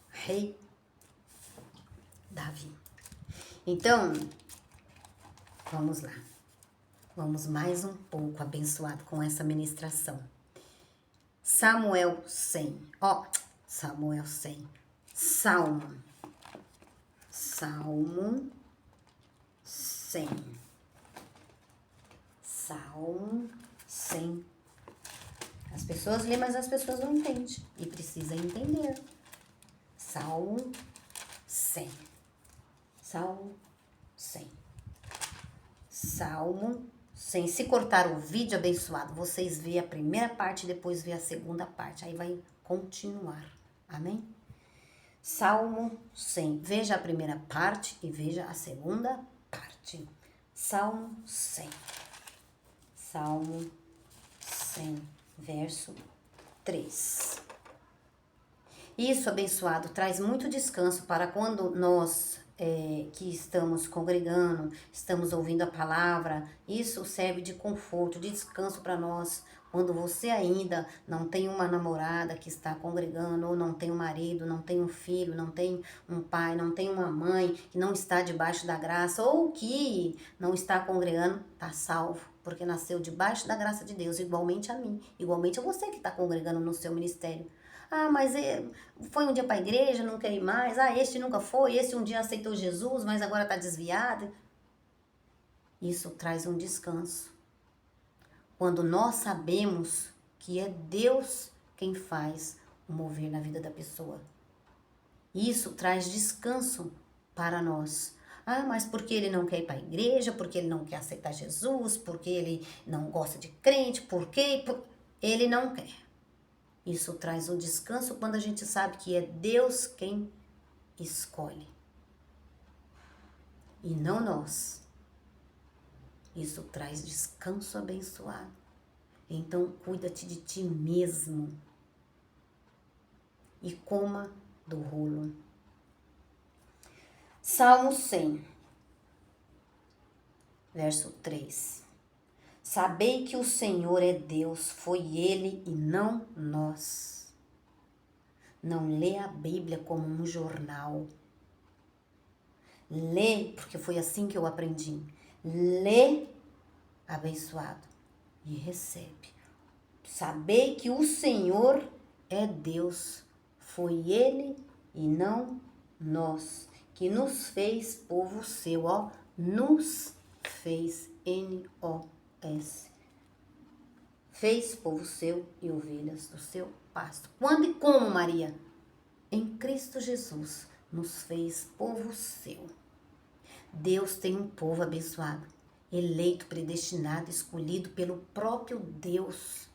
[SPEAKER 1] Rei Davi. Então, vamos lá. Vamos mais um pouco abençoado com essa ministração. Samuel 100. Samuel 100. Salmo 100. Salmo 100. As pessoas lêem, mas as pessoas não entendem. E precisa entender. Salmo 100. Salmo 100. Salmo 100. Se cortar o vídeo abençoado, vocês vê a primeira parte e depois vê a segunda parte. Aí vai continuar. Amém? Salmo 100. Veja a primeira parte e veja a segunda parte. Salmo 100. Salmo 100, verso 3. Isso, abençoado, traz muito descanso para quando nós que estamos congregando, estamos ouvindo a palavra. Isso serve de conforto, de descanso para nós. Quando você ainda não tem uma namorada que está congregando, ou não tem um marido, não tem um filho, não tem um pai, não tem uma mãe que não está debaixo da graça, ou que não está congregando, está salvo, porque nasceu debaixo da graça de Deus, igualmente a mim, igualmente a você que está congregando no seu ministério. Ah, mas foi um dia para a igreja, não quer ir mais. Ah, este nunca foi, esse um dia aceitou Jesus, mas agora está desviado. Isso traz um descanso. Quando nós sabemos que é Deus quem faz o mover na vida da pessoa. Isso traz descanso para nós. Ah, mas porque ele não quer ir para a igreja, porque ele não quer aceitar Jesus, porque ele não gosta de crente, porque ele não quer. Isso traz um descanso quando a gente sabe que é Deus quem escolhe. E não nós. Isso traz descanso abençoado. Então, cuida-te de ti mesmo. E coma do rolo. Salmo 100. verso 3. Sabei que o Senhor é Deus, foi Ele e não nós. Não lê a Bíblia como um jornal. Lê, porque foi assim que eu aprendi. Lê, abençoado, e recebe. Sabei que o Senhor é Deus, foi Ele e não nós, que nos fez povo seu, ó, nos fez, N-O-S. Fez povo seu e ovelhas do seu pasto. Quando e como, Maria? Em Cristo Jesus nos fez povo seu. Deus tem um povo abençoado, eleito, predestinado, escolhido pelo próprio Deus.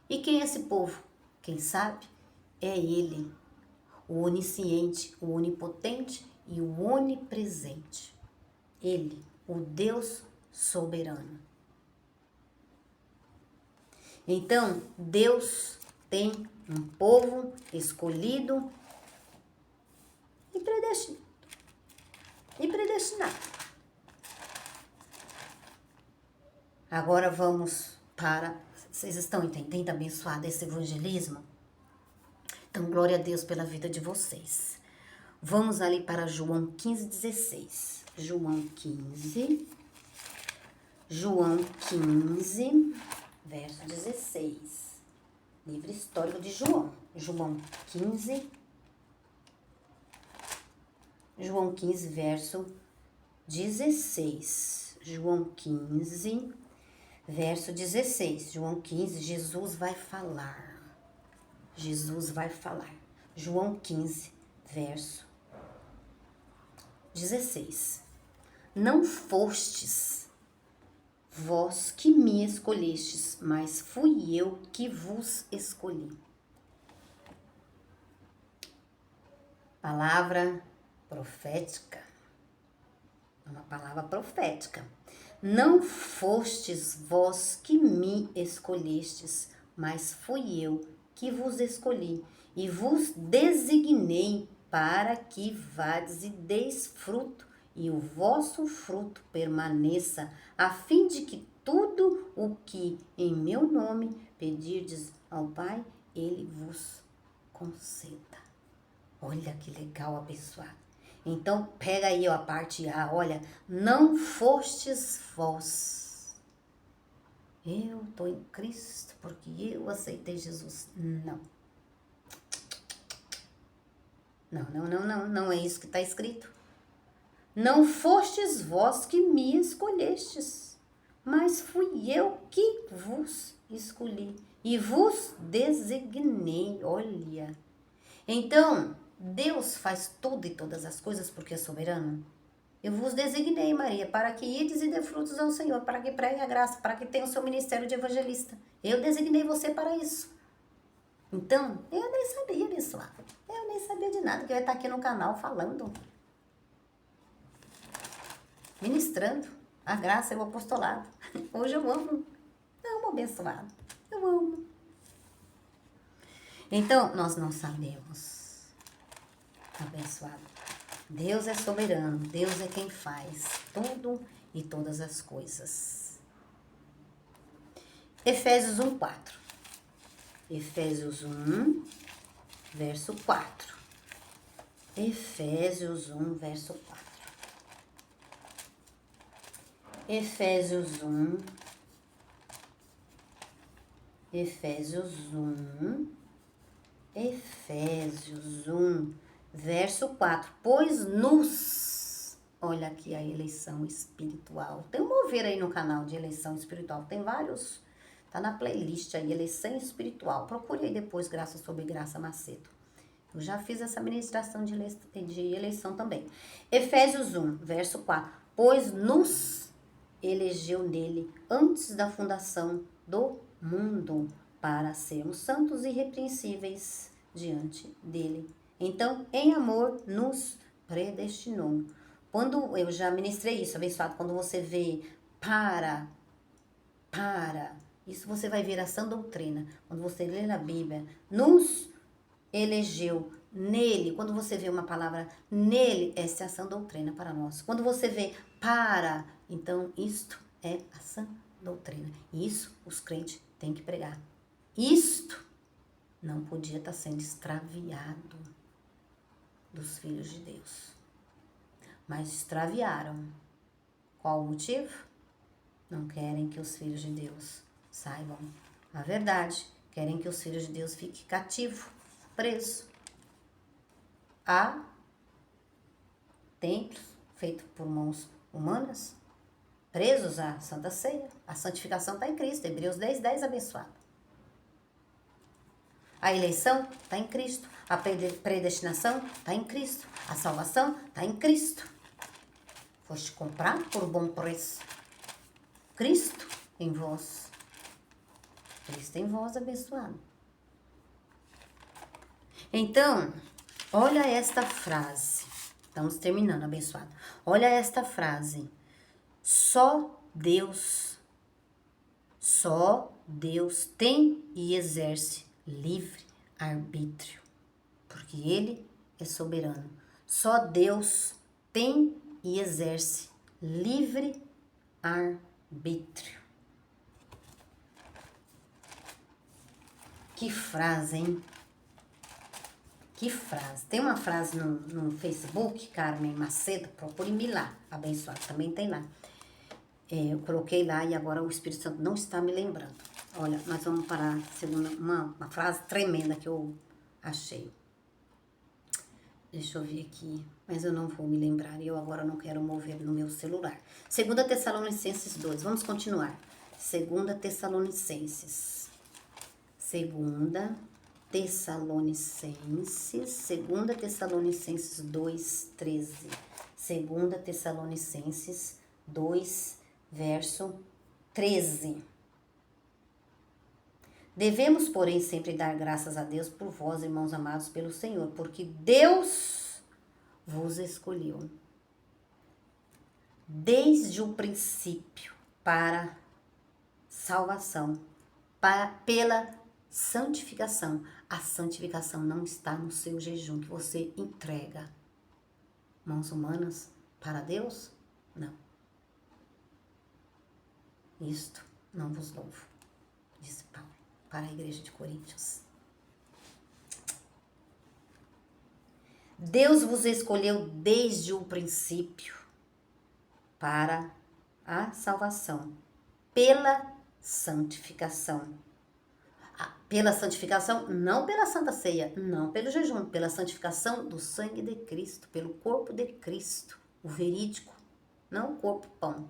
[SPEAKER 1] E quem é esse povo? Quem sabe? É Ele, o onisciente, o onipotente e o onipresente. Ele, o Deus soberano. Então, Deus tem um povo escolhido e predestinado. Agora vamos para... Vocês estão entendendo, abençoado, esse evangelismo? Então, glória a Deus pela vida de vocês. Vamos ali para João 15:16. João 15, verso 16. Livro histórico de João. João 15, verso 16. João 15, verso 16. João 15, Jesus vai falar. João 15, verso 16. Não fostes vós que me escolhestes, mas fui eu que vos escolhi. Palavra profética. Uma palavra profética. Não fostes vós que me escolhestes, mas fui eu que vos escolhi e vos designei para que vades e deis fruto, e o vosso fruto permaneça, a fim de que tudo o que em meu nome pedirdes ao Pai, Ele vos conceda. Olha que legal, abençoado. Então, pega aí ó, a parte A, olha, não fostes vós. Eu estou em Cristo porque eu aceitei Jesus. Não é isso que está escrito. Não fostes vós que me escolhestes, mas fui eu que vos escolhi e vos designei. Olha. Então, Deus faz tudo e todas as coisas porque é soberano. Eu vos designei, Maria, para que ides e dê frutos ao Senhor, para que pregue a graça, para que tenha o seu ministério de evangelista. Eu designei você para isso. Então, eu nem sabia, abençoado. Eu nem sabia de nada, que eu ia estar aqui no canal falando, ministrando a graça e o apostolado. Hoje eu amo abençoado. Eu amo. Então, nós não sabemos, abençoado. Deus é soberano, Deus é quem faz tudo e todas as coisas. Efésios 1:4. Efésios 1, verso 4. Efésios 1, verso 4. Efésios 1, verso 4. Pois nos... Olha aqui a eleição espiritual. Tem um mover aí no canal de eleição espiritual. Tem vários... Tá na playlist aí, eleição espiritual. Procure aí depois, Graça sobre Graça Macedo. Eu já fiz essa ministração de eleição também. Efésios 1, verso 4. Pois nos elegeu nele antes da fundação do mundo para sermos santos e irrepreensíveis diante dele. Então, em amor, nos predestinou. Quando eu já ministrei isso, abençoado, quando você vê para, isso você vai ver a sã doutrina. Quando você lê na Bíblia, nos elegeu nele, quando você vê uma palavra nele, essa é a sã doutrina para nós. Quando você vê para, então isto é a sã doutrina. E isso os crentes têm que pregar. Isto não podia estar sendo extraviado dos filhos de Deus. Mas extraviaram. Qual o motivo? Não querem que os filhos de Deus saibam a verdade. Querem que os filhos de Deus fiquem cativos, presos a templos feitos por mãos humanas, presos à Santa Ceia. A santificação está em Cristo. Hebreus 10:10 abençoado. A eleição está em Cristo. A predestinação está em Cristo. A salvação está em Cristo. Foste comprado por bom preço. Cristo em vós. Cristo em vós, abençoado. Então, olha esta frase. Estamos terminando, abençoado. Olha esta frase. Só Deus tem e exerce livre arbítrio, porque Ele é soberano. Só Deus tem e exerce livre arbítrio. Que frase, hein? Que frase. Tem uma frase no Facebook, Carmen Macedo, procure-me lá, abençoado, também tem lá. Eu coloquei lá e agora o Espírito Santo não está me lembrando. Olha, nós vamos parar uma frase tremenda que eu achei. Deixa eu ver aqui, mas eu não vou me lembrar. Eu agora não quero mover no meu celular. 2 Tessalonicenses 2, vamos continuar. 2 Tessalonicenses. 2 Tessalonicenses 2:13. 2 Tessalonicenses 2, verso 13. Devemos, porém, sempre dar graças a Deus por vós, irmãos amados pelo Senhor, porque Deus vos escolheu desde o princípio para salvação, pela santificação. A santificação não está no seu jejum que você entrega. Mãos humanas para Deus? Não. Isto não vos louvo, disse Paulo para a igreja de Coríntios. Deus vos escolheu desde o princípio para a salvação, pela santificação. Pela santificação, não pela Santa Ceia, não pelo jejum, pela santificação do sangue de Cristo, pelo corpo de Cristo, o verídico, não o corpo pão.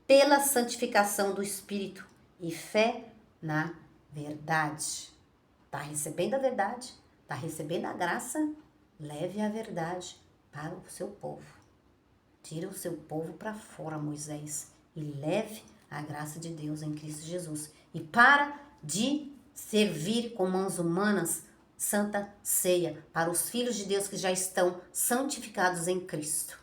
[SPEAKER 1] Pela santificação do Espírito e fé na verdade. Está recebendo a verdade, está recebendo a graça, leve a verdade para o seu povo. Tira o seu povo para fora, Moisés, e leve a graça de Deus em Cristo Jesus. E para de servir com mãos humanas Santa Ceia para os filhos de Deus que já estão santificados em Cristo.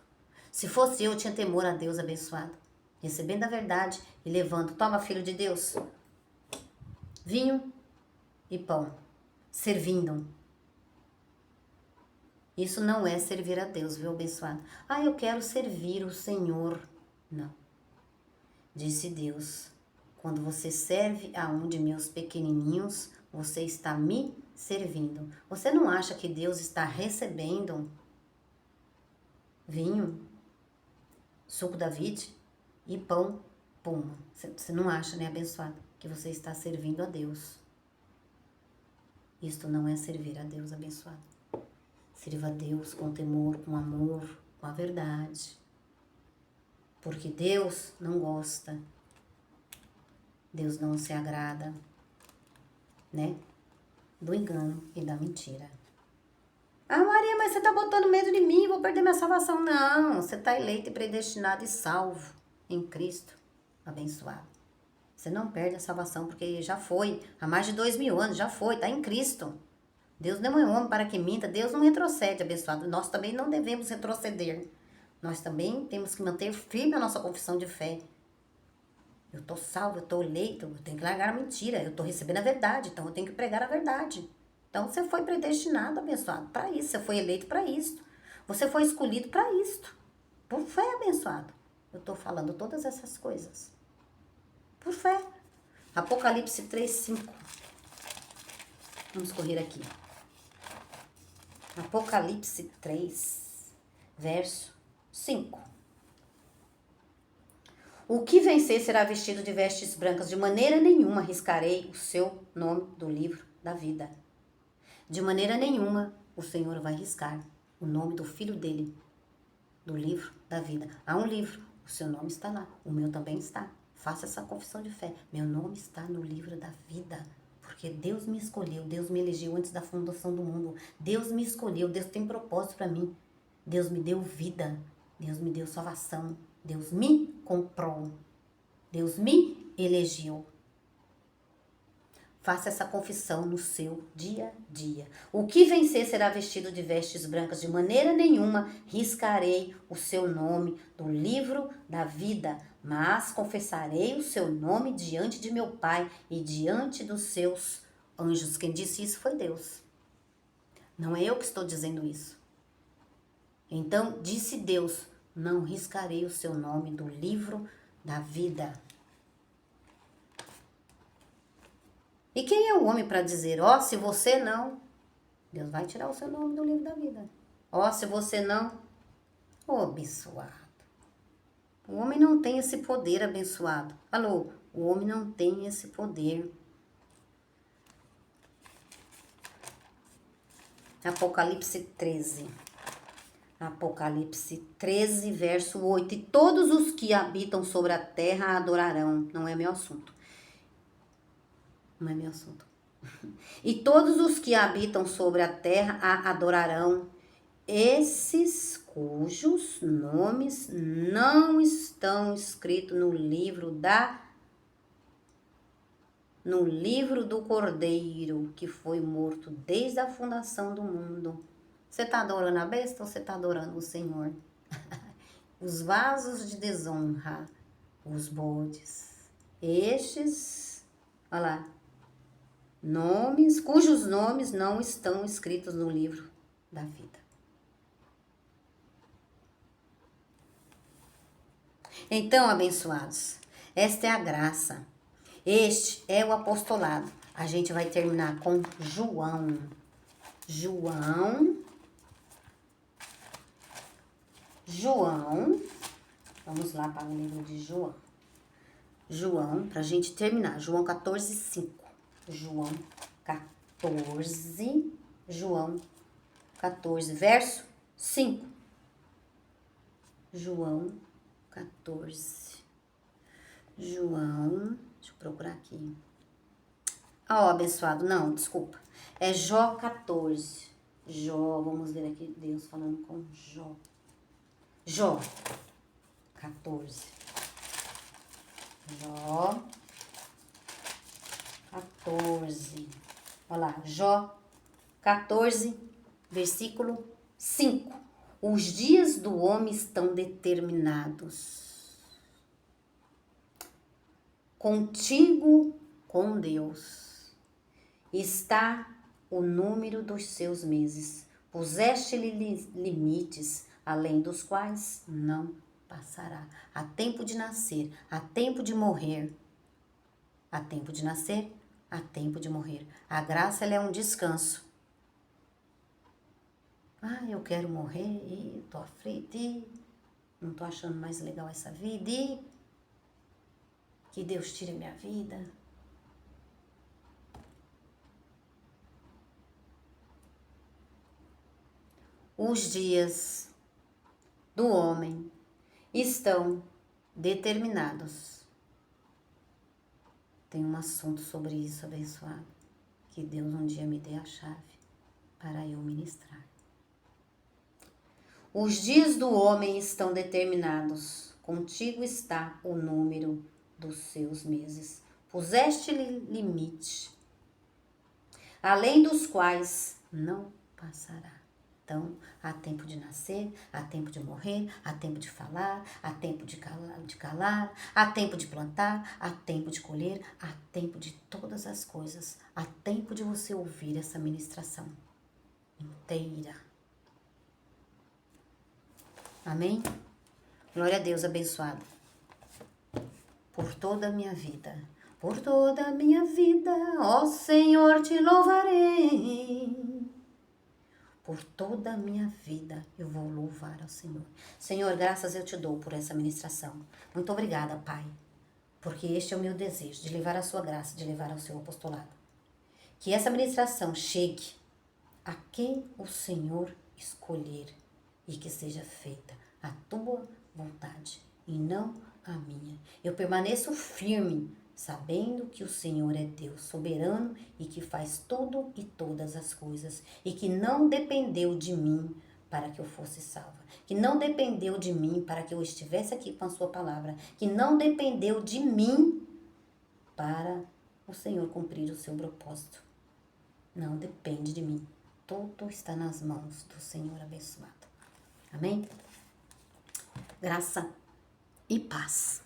[SPEAKER 1] Se fosse eu, tinha temor a Deus, abençoado, recebendo a verdade e levando, toma, filho de Deus, vinho e pão, servindo. Isso não é servir a Deus, viu, abençoado? Eu quero servir o Senhor. Não. Disse Deus, quando você serve a um de meus pequenininhos, você está me servindo. Você não acha que Deus está recebendo vinho, suco da vide e pão, puma? Você não acha, né, abençoado, que você está servindo a Deus? Isto não é servir a Deus, abençoado. Sirva a Deus com temor, com amor, com a verdade. Porque Deus não gosta, Deus não se agrada, né, do engano e da mentira. Maria, mas você está botando medo de mim, vou perder minha salvação. Não, você está eleito e predestinado e salvo em Cristo, abençoado. Você não perde a salvação porque já foi, há mais de 2000 anos, já foi, está em Cristo. Deus não é homem para que minta, Deus não retrocede, abençoado. Nós também não devemos retroceder. Nós também temos que manter firme a nossa confissão de fé. Eu estou salvo, eu estou eleito, eu tenho que largar a mentira, eu estou recebendo a verdade, então eu tenho que pregar a verdade. Então, você foi predestinado, abençoado, para isso. Você foi eleito para isso. Você foi escolhido para isto. Por fé, abençoado. Eu estou falando todas essas coisas. Por fé. Apocalipse 3:5. Vamos correr aqui. Apocalipse 3, verso 5. O que vencer será vestido de vestes brancas. De maneira nenhuma riscarei o seu nome do livro da vida. De maneira nenhuma o Senhor vai riscar o nome do filho dele do livro da vida. Há um livro, o seu nome está lá, o meu também está. Faça essa confissão de fé. Meu nome está no livro da vida. Porque Deus me escolheu, Deus me elegeu antes da fundação do mundo. Deus me escolheu, Deus tem propósito para mim. Deus me deu vida, Deus me deu salvação. Deus me comprou. Deus me elegeu. Faça essa confissão no seu dia a dia. O que vencer será vestido de vestes brancas. De maneira nenhuma riscarei o seu nome do livro da vida, mas confessarei o seu nome diante de meu Pai e diante dos seus anjos. Quem disse isso foi Deus. Não é eu que estou dizendo isso. Então, disse Deus, não riscarei o seu nome do livro da vida. E quem é o homem para dizer, ó, se você não, Deus vai tirar o seu nome do livro da vida. Ó, se você não, abençoado. O homem não tem esse poder, abençoado. Alô, o homem não tem esse poder. Apocalipse 13. Apocalipse 13, verso 8. E todos os que habitam sobre a terra adorarão. Não é meu assunto. Não é meu assunto. E todos os que habitam sobre a terra a adorarão, esses cujos nomes não estão escritos no livro do Cordeiro, que foi morto desde a fundação do mundo. Você está adorando a besta ou você está adorando o Senhor? Os vasos de desonra, os bodes, estes, olha lá, nomes, cujos nomes não estão escritos no livro da vida. Então, abençoados, esta é a graça. Este é o apostolado. A gente vai terminar com João. João. Vamos lá para o livro de João. João, para a gente terminar. João 14:5. João 14, verso 5. João 14. Deixa eu procurar aqui. Abençoado, não, desculpa. É Jó 14. Vamos ver aqui, Deus falando com Jó. Jó 14. Jó 14. Olha lá, Jó 14, versículo 5. Os dias do homem estão determinados. Contigo, com Deus, está o número dos seus meses. Puseste-lhe limites, além dos quais não passará. Há tempo de nascer, há tempo de morrer. Há tempo de nascer, há tempo de morrer. A graça, ela é um descanso. Eu quero morrer e tô aflita e não tô achando mais legal essa vida e que Deus tire minha vida. Os dias do homem estão determinados. Tem um assunto sobre isso, abençoado. Que Deus um dia me dê a chave para eu ministrar. Os dias do homem estão determinados. Contigo está o número dos seus meses. Puseste-lhe limite, além dos quais não passará. Então, há tempo de nascer, há tempo de morrer, há tempo de falar, há tempo de calar, há tempo de plantar, há tempo de colher, há tempo de todas as coisas. Há tempo de você ouvir essa ministração inteira. Amém? Glória a Deus, abençoado. Por toda a minha vida, por toda a minha vida, ó Senhor, te louvarei. Por toda a minha vida eu vou louvar ao Senhor. Senhor, graças eu te dou por essa ministração. Muito obrigada, Pai, porque este é o meu desejo, de levar a sua graça, de levar ao seu apostolado. Que essa ministração chegue a quem o Senhor escolher e que seja feita a tua vontade e não a minha. Eu permaneço firme, sabendo que o Senhor é Deus soberano e que faz tudo e todas as coisas e que não dependeu de mim para que eu fosse salva, que não dependeu de mim para que eu estivesse aqui com a sua palavra, que não dependeu de mim para o Senhor cumprir o seu propósito. Não depende de mim. Tudo está nas mãos do Senhor abençoado. Amém? Graça e paz.